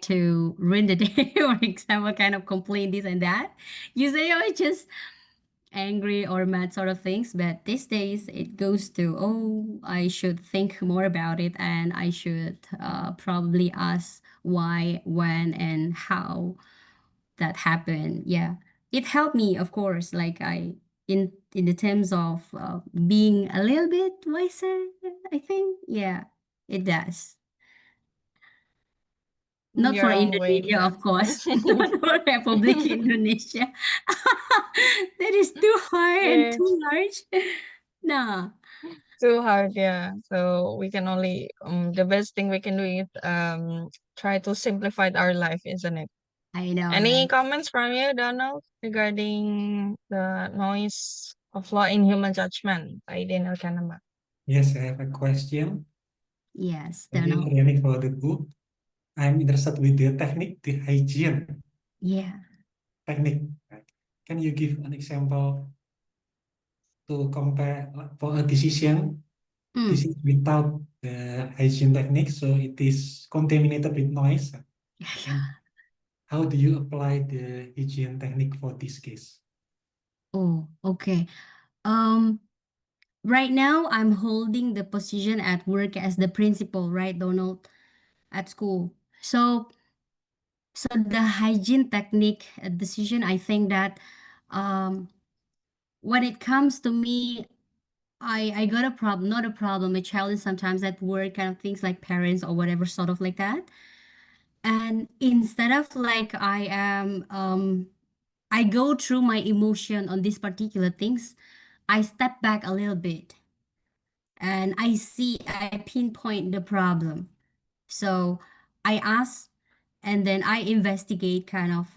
to ruin the day or example kind of complain this and that. You say, oh, it's just angry or mad sort of things, but these days it goes to, oh, I should think more about it and I should probably ask why, when, and how that happened. Yeah, it helped me, of course, like I in the terms of being a little bit wiser, I think. Yeah, it does. Not for Your own way, Indonesia, but of course. Not for Republic Indonesia. That is too hard and yeah, too large. No, too hard. Yeah. So we can only the best thing we can do is try to simplify our life, isn't it? I know, Any right? comments from you, Donald, regarding the noise of law in human judgment by Daniel Kahneman? Yes, I have a question. Yes, Thank you, Donald. Reni, for the book. I'm interested with the technique, the hygiene Yeah. technique. Right? Can you give an example to compare for a decision? This Mm. is without the hygiene technique, so it is contaminated with noise. And how do you apply the hygiene technique for this case? Oh, okay. Um, right now I'm holding the position at work as the principal, right, Donald, at school. So the hygiene technique decision, I think that um when it comes to me, I got a problem, not a problem, a challenge sometimes at work, kind of things like parents or whatever sort of like that. And instead of like I go through my emotion on these particular things, I step back a little bit and I pinpoint the problem. So I ask and then I investigate kind of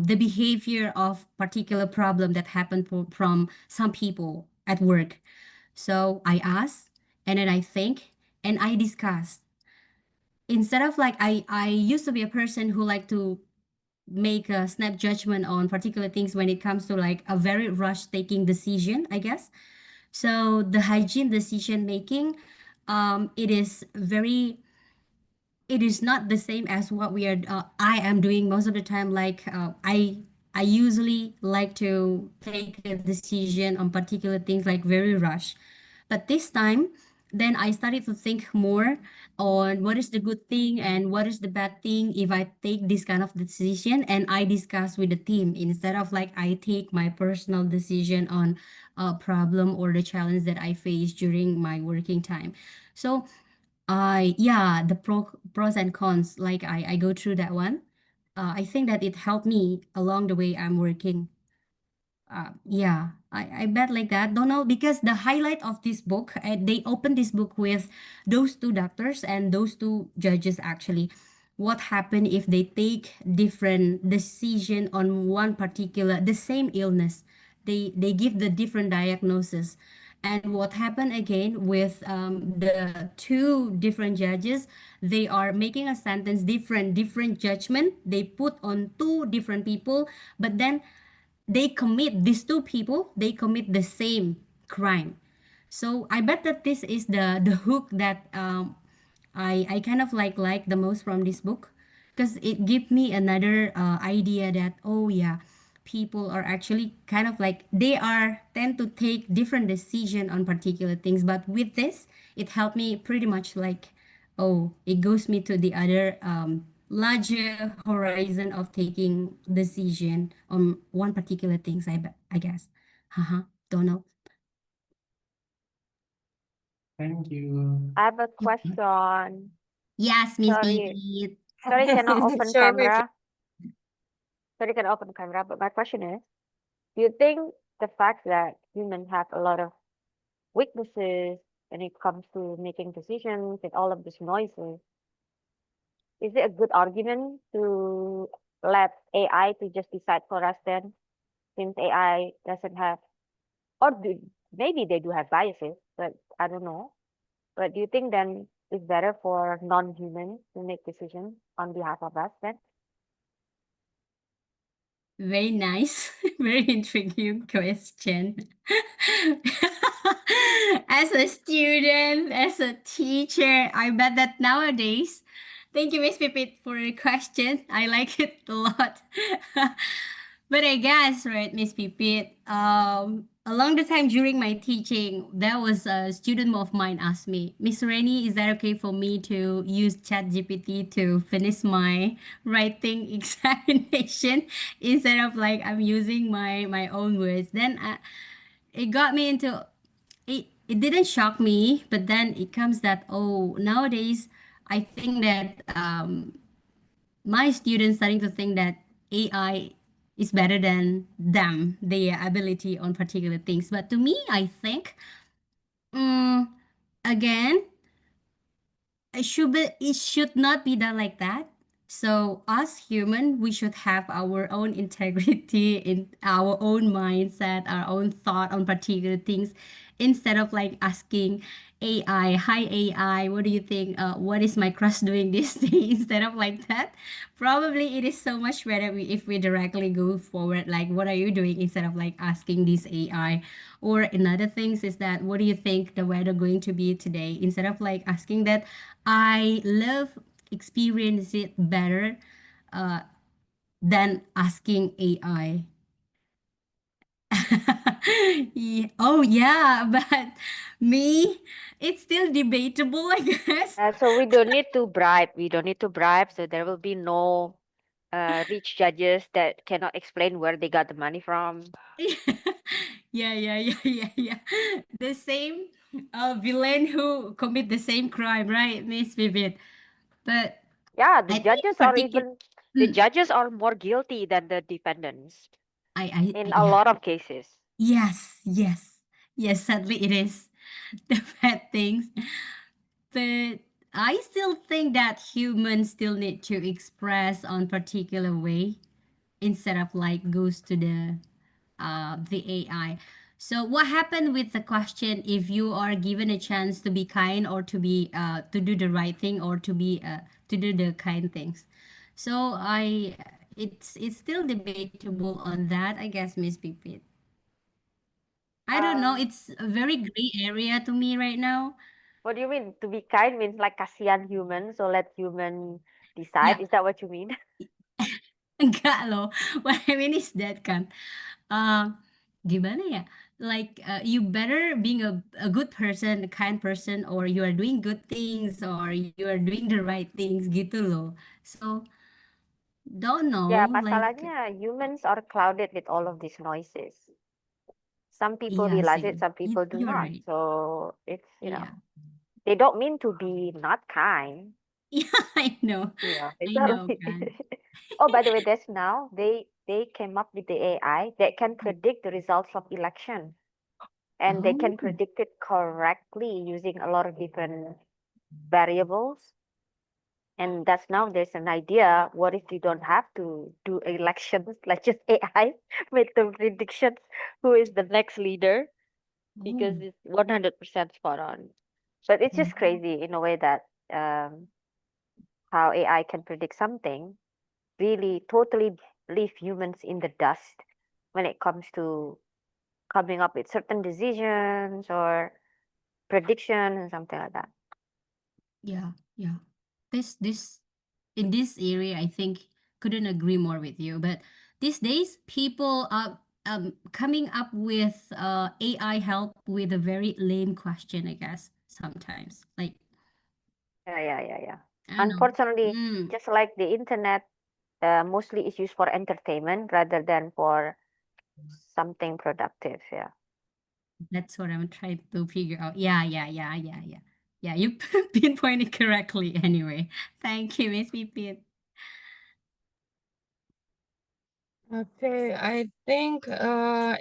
the behavior of particular problem that happened from some people at work. So I ask, and then I think, and I discuss. Instead of like I used to be a person who like to make a snap judgment on particular things when it comes to like a very rush taking decision, I guess. So the hygiene decision making, it is very, it is not the same as what we are I am doing most of the time. Like I usually like to take a decision on particular things like very rush, but this time then I started to think more on what is the good thing and what is the bad thing if I take this kind of decision, and I discuss with the team instead of like I take my personal decision on a problem or the challenge that I face during my working time. So yeah, the pros and cons, like I go through that one. I think that it helped me along the way I'm working. Yeah, I bet like that. Don't know because the highlight of this book, they opened this book with those two doctors and those two judges actually. What happened if they take different decision on one particular the same illness? They give the different diagnosis, and what happened again with the two different judges? They are making a sentence different judgment. They put on two different people, but then they commit these two people they commit the same crime. So I bet that this is the hook that I kind of like the most from this book, because it gives me another idea that, oh yeah, people are actually kind of like they are tend to take different decision on particular things, but with this it helped me pretty much like, oh, it goes me to the other larger horizon of taking decision on one particular things. I guess. Uh-huh. Don't know. Thank you. I have a question. Yes, Miss Sorry, Baby. sorry, cannot open Sure, maybe. camera. Sorry, cannot open camera. But my question is, do you think the fact that humans have a lot of weaknesses when it comes to making decisions and all of these noises, is it a good argument to let AI to just decide for us then, since AI doesn't have, or maybe they do have biases, but I don't know. But do you think then it's better for non-humans to make decisions on behalf of us then? Very nice. Very intriguing question. As a student, as a teacher, I bet that nowadays, thank you, Miss Pipit, for your question. I like it a lot. But I guess, right, Miss Pipit, along the time during my teaching, there was a student of mine asked me, Miss Rainey, is that okay for me to use ChatGPT to finish my writing examination instead of like I'm using my own words? Then it got me into it. It didn't shock me, but then it comes that, oh, nowadays I think that my students starting to think that AI is better than them, their ability on particular things. But to me, I think, um, again, it should not be done like that. So us human, we should have our own integrity in our own mindset, our own thought on particular things, instead of like asking AI, hi AI, what do you think? What is my crush doing this day? Instead of like that, probably it is so much better if we directly go forward, like what are you doing, instead of like asking this AI. Or another things is that, what do you think the weather going to be today? Instead of like asking that, I love experience it better than asking AI. Yeah. Oh yeah, but me, it's still debatable, I guess. So we don't need to bribe. We don't need to bribe. So there will be no rich judges that cannot explain where they got the money from. Yeah. The same villain who commit the same crime, right, Miss Vivid? But Yeah, the I think judges are particular. even the judges are more guilty than the defendants in a Yeah. lot of cases. Yes. Sadly, it is the bad things. But I still think that humans still need to express on particular way instead of like goes to the AI. So what happened with the question if you are given a chance to be kind or to be to do the right thing or to be to do the kind things? So I it's still debatable on that, I guess, Miss Pipit. I don't know. Um, It's a very gray area to me right now. what do you mean? To be kind means like kasihan human, so let human decide. Yeah, Is that what you mean? enggak loh. What I mean is that kan, uh, gimana ya? Like you better being a good person, a kind person, or you are doing good things, or you are doing the right things gitu loh. So don't Yeah, know. Like masalahnya humans are clouded with all of these noises. Some people yeah realize it, sih. some people do You're not. right. So it's, Yeah. they don't mean to be not kind. Yeah, I know. Yeah, I know, exactly. kan. Oh, by the way, there's now they came up with the AI that can predict the results of election, and they Oh, can predict it correctly using a lot of different variables. And that's now there's an idea. What if you don't have to do elections, like just AI make the predictions who is the next leader because oh, it's 100% spot on. But it's oh. just crazy in a way that um, how AI can predict something really totally leave humans in the dust when it comes to coming up with certain decisions or predictions and something like that. Yeah, yeah. This in this area, I think couldn't agree more with you. But these days, people are coming up with AI help with a very lame question, I guess, sometimes. Like, Yeah. I don't know. Unfortunately, Mm, just like the internet, mostly is used for entertainment rather than for something productive. Yeah. that's what I'm trying to figure out. Yeah. Yeah, you pinpointed correctly anyway. Thank you, Miss Pipit. Okay, I think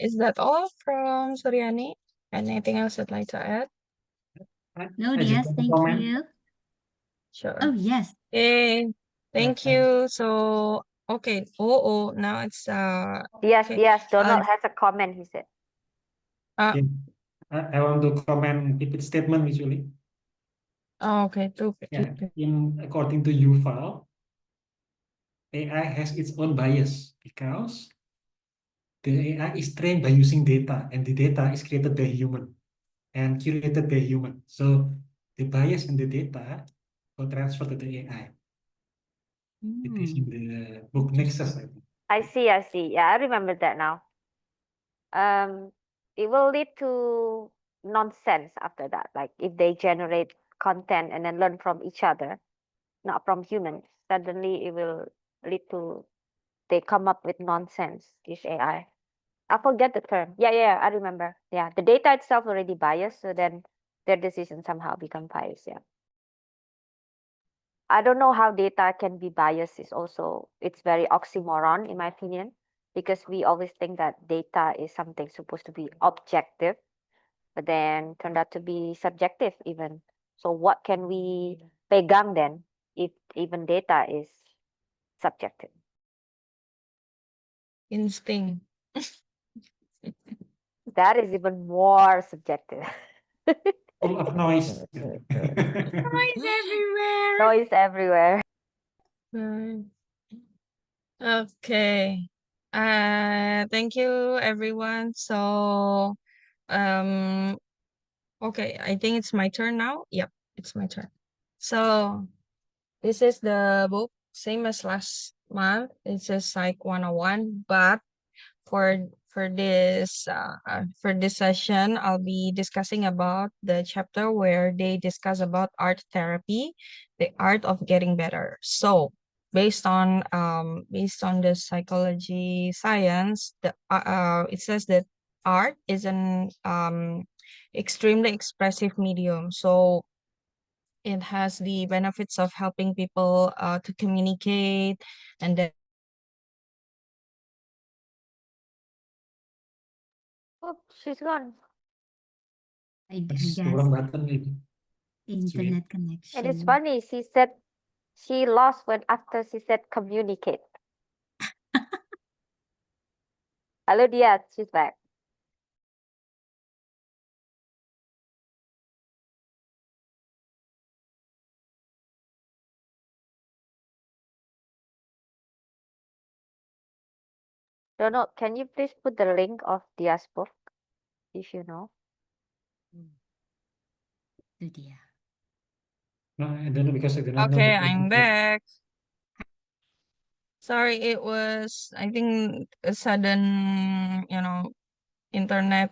is that all from Suryani? Anything else you'd like to add? I, No, I just yes, want to thank comment. you. Sure. Oh, yes. Okay, Uh, thank you. So, okay. Oh, now it's Yes, okay. yes. Uh, Donald has a comment, he said. uh yeah, I want to comment Pipit's statement visually. okay, to Yeah, according to Yuval, AI has its own bias because the AI is trained by using data, and the data is created by human and curated by human. So the bias in the data will transfer to the AI. It is in the book Nexus, I think. I see, I see. Yeah, I remember that now. Um, it will lead to nonsense after that. Like if they generate content and then learn from each other, not from humans, suddenly it will lead to they come up with nonsense, this AI. I forget the term. Yeah, I remember. Yeah, the data itself already biased, so then their decision somehow become biased. Yeah. I don't know how data can be biased is also it's very oxymoron in my opinion because we always think that data is something supposed to be objective but then turned out to be subjective even. So what can we pegang then if even data is subjective? instinct. That is even more subjective. Full of noise. Noise everywhere. Noise everywhere. Right. Okay. Thank you, everyone. So, um, okay, I think it's my turn now. Yep, it's my turn. So, this is the book, same as last month. It's a Psych 101, but for this session, I'll be discussing about the chapter where they discuss about art therapy, the art of getting better. So based on the psychology science, it says that art is an extremely expressive medium. So it has the benefits of helping people to communicate, and then Oh, she's gone. I Press the guess. wrong button maybe. Internet And it's connection. funny, she said she lost when after she said communicate. Hello, Dia, she's back. Donald, can you please put the link of Dia's book, if you know? Itu dia. No, I don't know because I do not know Okay, the I'm book. back. Sorry, it was, I think, a sudden, internet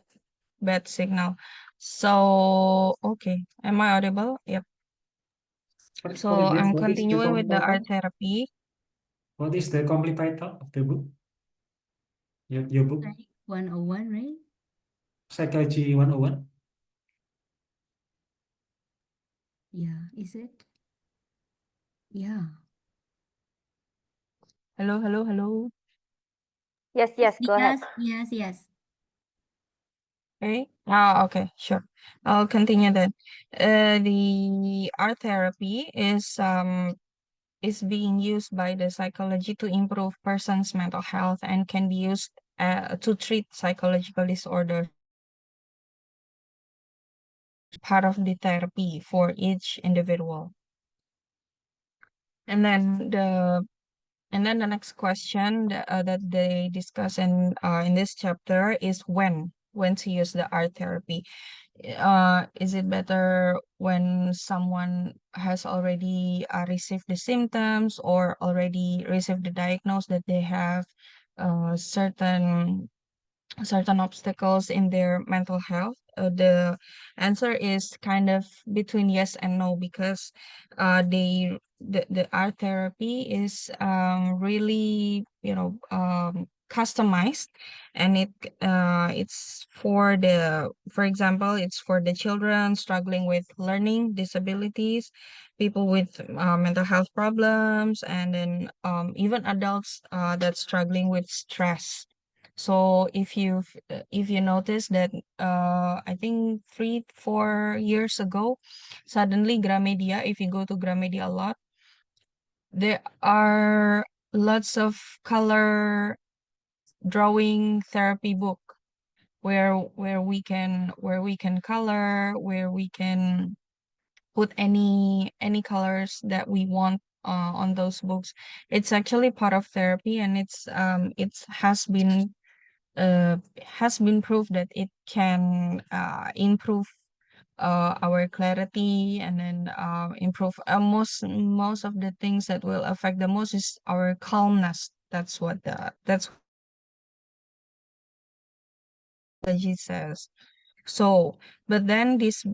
bad signal. So, okay. Am I audible? Yep. So I'm What is the continuing with the complete art title? therapy. What is the complete title of the book? Your book? Right? 101, right? Psychology 101? Yeah, is it? Yeah. Hello, hello, hello. Yes, yes, go ahead. Yes. Okay. Okay, sure. I'll continue then. The art therapy is being used by the psychology to improve person's mental health and can be used to treat psychological disorders. Part of the therapy for each individual. And then the next question that they discuss in this chapter is when to use the art therapy. Is it better when someone has already received the symptoms or already received the diagnosis that they have certain obstacles in their mental health? The answer is kind of between yes and no, because the art therapy is really customized, and it's for example, it's for the children struggling with learning disabilities, people with mental health problems, and then even adults that's struggling with stress. So if you notice that I think 3-4 years ago, suddenly Gramedia, if you go to Gramedia a lot, there are lots of color drawing therapy book where we can color, where we can put any colors that we want on those books. It's actually part of therapy, and has been proved that it can improve our clarity, and then improve most of the things that will affect the most is our calmness. That's what psychology says. So, but then this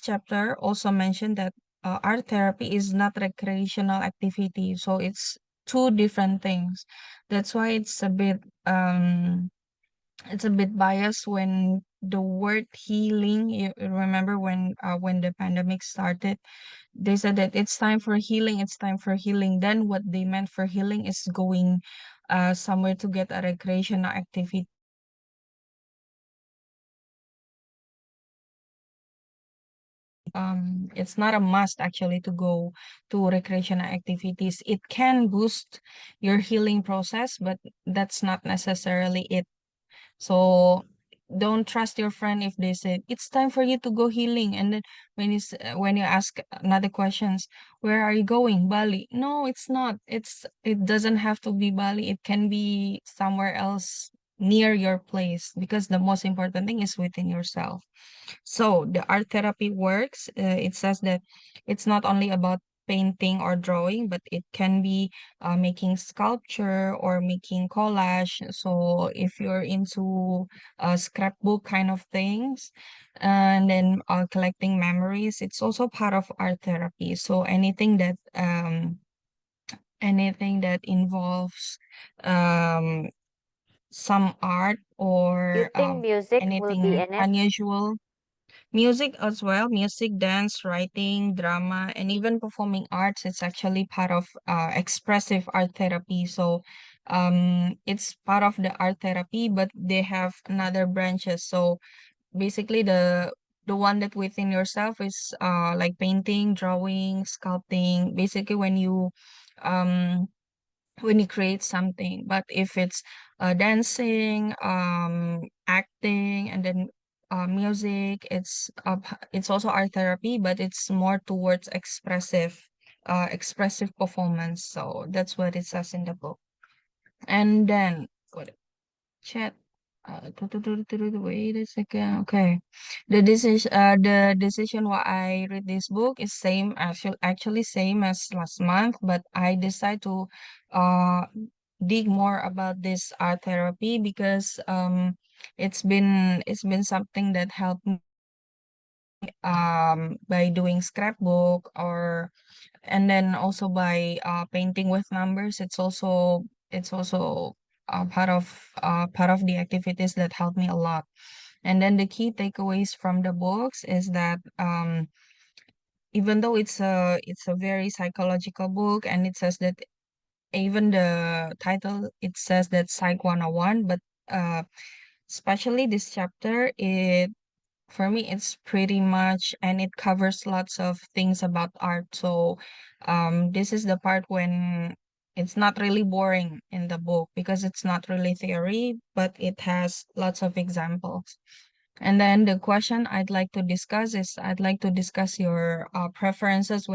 chapter also mentioned that art therapy is not recreational activity, so it's two different things. That's why it's a bit biased when the word healing. You remember when the pandemic started, they said that it's time for healing, it's time for healing. Then what they meant for healing is going somewhere to get a recreational activity. It's not a must actually to go to recreational activities. It can boost your healing process, but that's not necessarily it. So don't trust your friend if they say it's time for you to go healing, and then when you ask another questions, where are you going? Bali? No, it's not. It doesn't have to be Bali. It can be somewhere else near your place, because the most important thing is within yourself. So the art therapy works. It says that it's not only about painting or drawing, but it can be making sculpture or making collage. So if you're into scrapbook kind of things, and then collecting memories, it's also part of art therapy. So anything that involves um, some art You or think music will be anything in it? unusual. Music as well, music, dance, writing, drama, and even performing arts. It's actually part of expressive art therapy. So it's part of the art therapy, but they have another branches. So basically the one that within yourself is like painting, drawing, sculpting, basically um when you create something. But if it's dancing, acting, and then music, it's also art therapy, but it's more towards expressive performance. So that's what it says in the book. And then what chat. Wait a second. Okay, the decision why I read this book is actually same as last month, but I decide to uh dig more about this art therapy because it's been something that helped me by doing scrapbook, or and then also by painting with numbers. It's also part of the activities that help me a lot. And then the key takeaways from the books is that even though it's a very psychological book, and it says that even the title, it says that Psych 101, but uh especially this chapter, it for me it's pretty much, and it covers lots of things about art. So this is the part when it's not really boring in the book, because it's not really theory, but it has lots of examples. And then the question I'd like to discuss your preferences,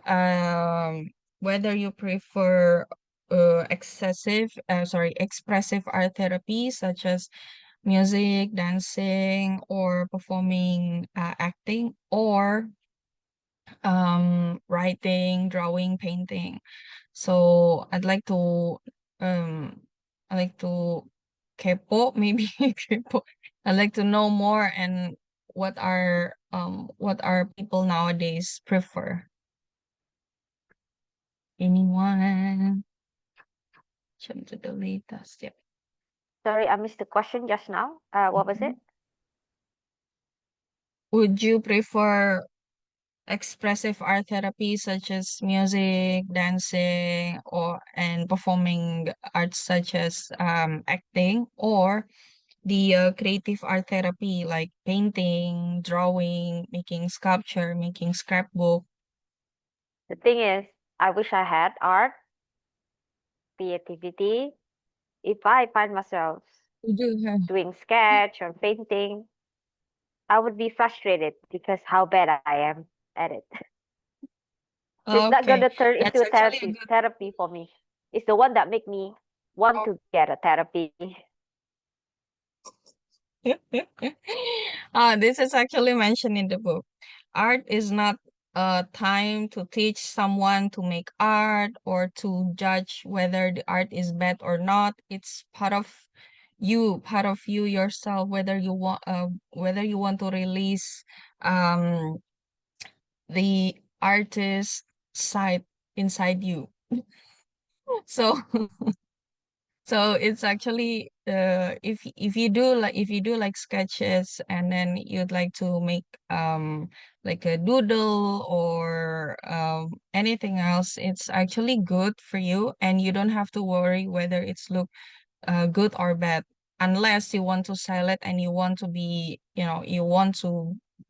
um whether you prefer expressive art therapy, such as music, dancing, or performing, acting, or writing, drawing, painting. So um I'd like to kepo, maybe kepo. I'd like to know more, and what are people nowadays prefer. Anyone? Jump to the latest. Yep. Sorry, I missed the question just now. What was it? Would you prefer expressive art therapy, such as music, dancing, and performing arts, such as acting, or the creative art therapy, like painting, drawing, making sculpture, making scrapbook? The thing is, I wish I had art, creativity. If I find myself You do have. doing sketch or painting, I would be frustrated because how bad I am at it. It's not Okay, gonna turn into that's a actually a therapy for me. It's the one that make me want to get a therapy. good. This is actually mentioned in the book. Art is not a time to teach someone to make art, or to judge whether the art is bad or not. It's part of you yourself, whether you want to release um the artist side inside you. So so it's actually if you do like sketches, and then you'd like to make like a doodle, or anything else, it's actually good for you, and you don't have to worry whether it's look good or bad, unless you want to sell it, and you want to be,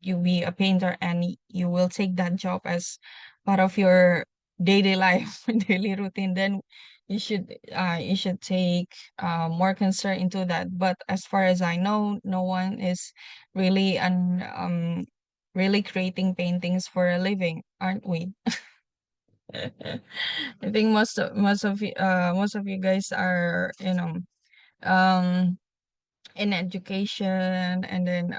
you be a painter, and you will take that job as part of your daily life, daily routine. Then you should take more concern into that. But as far as I know, no one is really creating paintings for a living, aren't we? I think most of you guys are, um in education, and then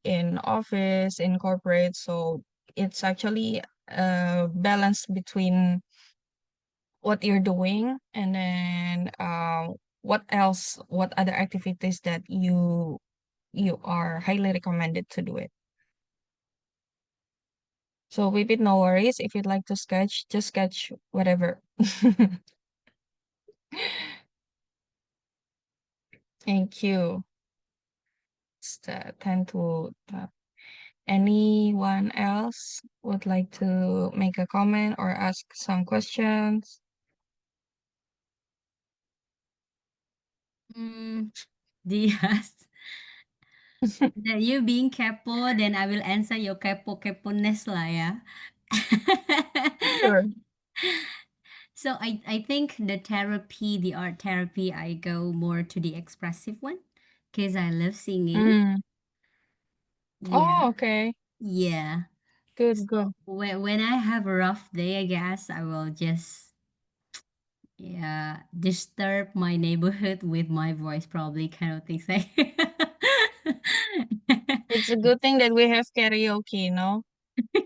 in office, in corporate. So it's actually a balance between what you're doing, and then what other activities that you are highly recommended to do it. So with it, no worries. If you'd like to sketch, just sketch whatever. Thank you. It's time to tap. Anyone else would like to make a comment or ask some questions? Mm, Diaz. That you being kepo, then I will answer your kepo-keponess lah ya. Sure. So I think the therapy, the art therapy, I go more to the expressive one because I love singing. Mm. Yeah, Oh, okay. yeah. Good, So good. when I have a rough day, I guess I will just disturb my neighborhood with my voice, probably kind of things like. It's a good thing that we have karaoke, no?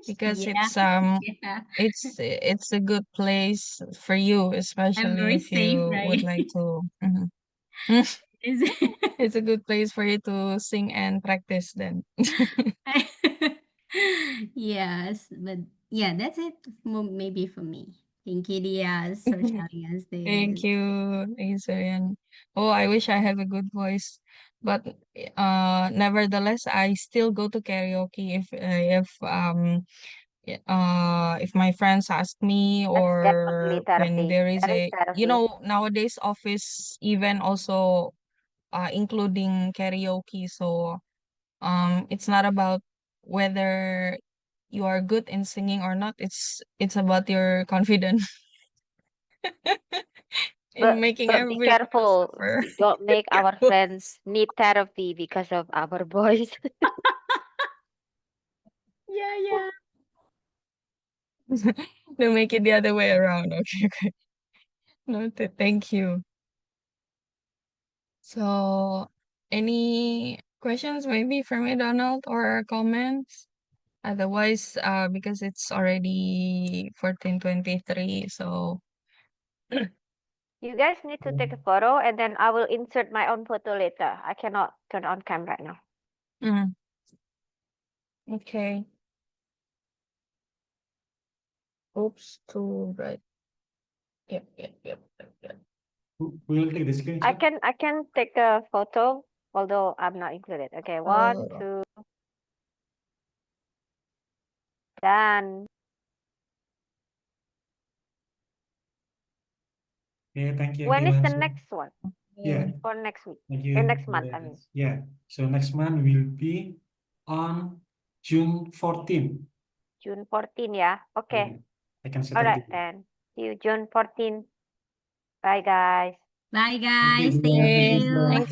Because Yeah, yeah. it's a good place for you, I'm especially very if safe, you would right? like to. Mhm. Is It's a good place for you to sing and practice then. Yes, but yeah, that's it. Maybe for me. Thank you, Diaz, for telling us Thank this. you, Isurian. Oh, I wish I have a good voice, but nevertheless, I still go to karaoke if my friends ask me, That's definitely or when therapy. there is That is a, therapy. nowadays office event also including karaoke. So it's not about whether you are good in singing or not. It's about your confidence in making But be everyone careful. suffer. Don't make our Careful. friends need therapy because of our voice. Yeah, yeah. To make it the other way around. Okay, okay. Noted. Thank you. So, any questions maybe from me, Donald, or comments? Otherwise, because it's already 14:23, so You guys need to take a photo and then I will insert my own photo later. I cannot turn on cam right now. mm, okay. Oops, too right. Yep, yep, yep, yep, yep. Who will take the screenshot? I can take a photo, although I'm not included. Okay, one, Uh, two, done. Yeah, thank you When is everyone. the So, next one? yeah, Or next week? thank Next you. month, I mean. Yeah, so next month will be on June 14. June 14, yeah. Okay. Yeah, I can set All up right the. then. See you June 14. Bye guys. Bye, Thank you guys. Thank everyone. okay. Thank you. you. Thank you.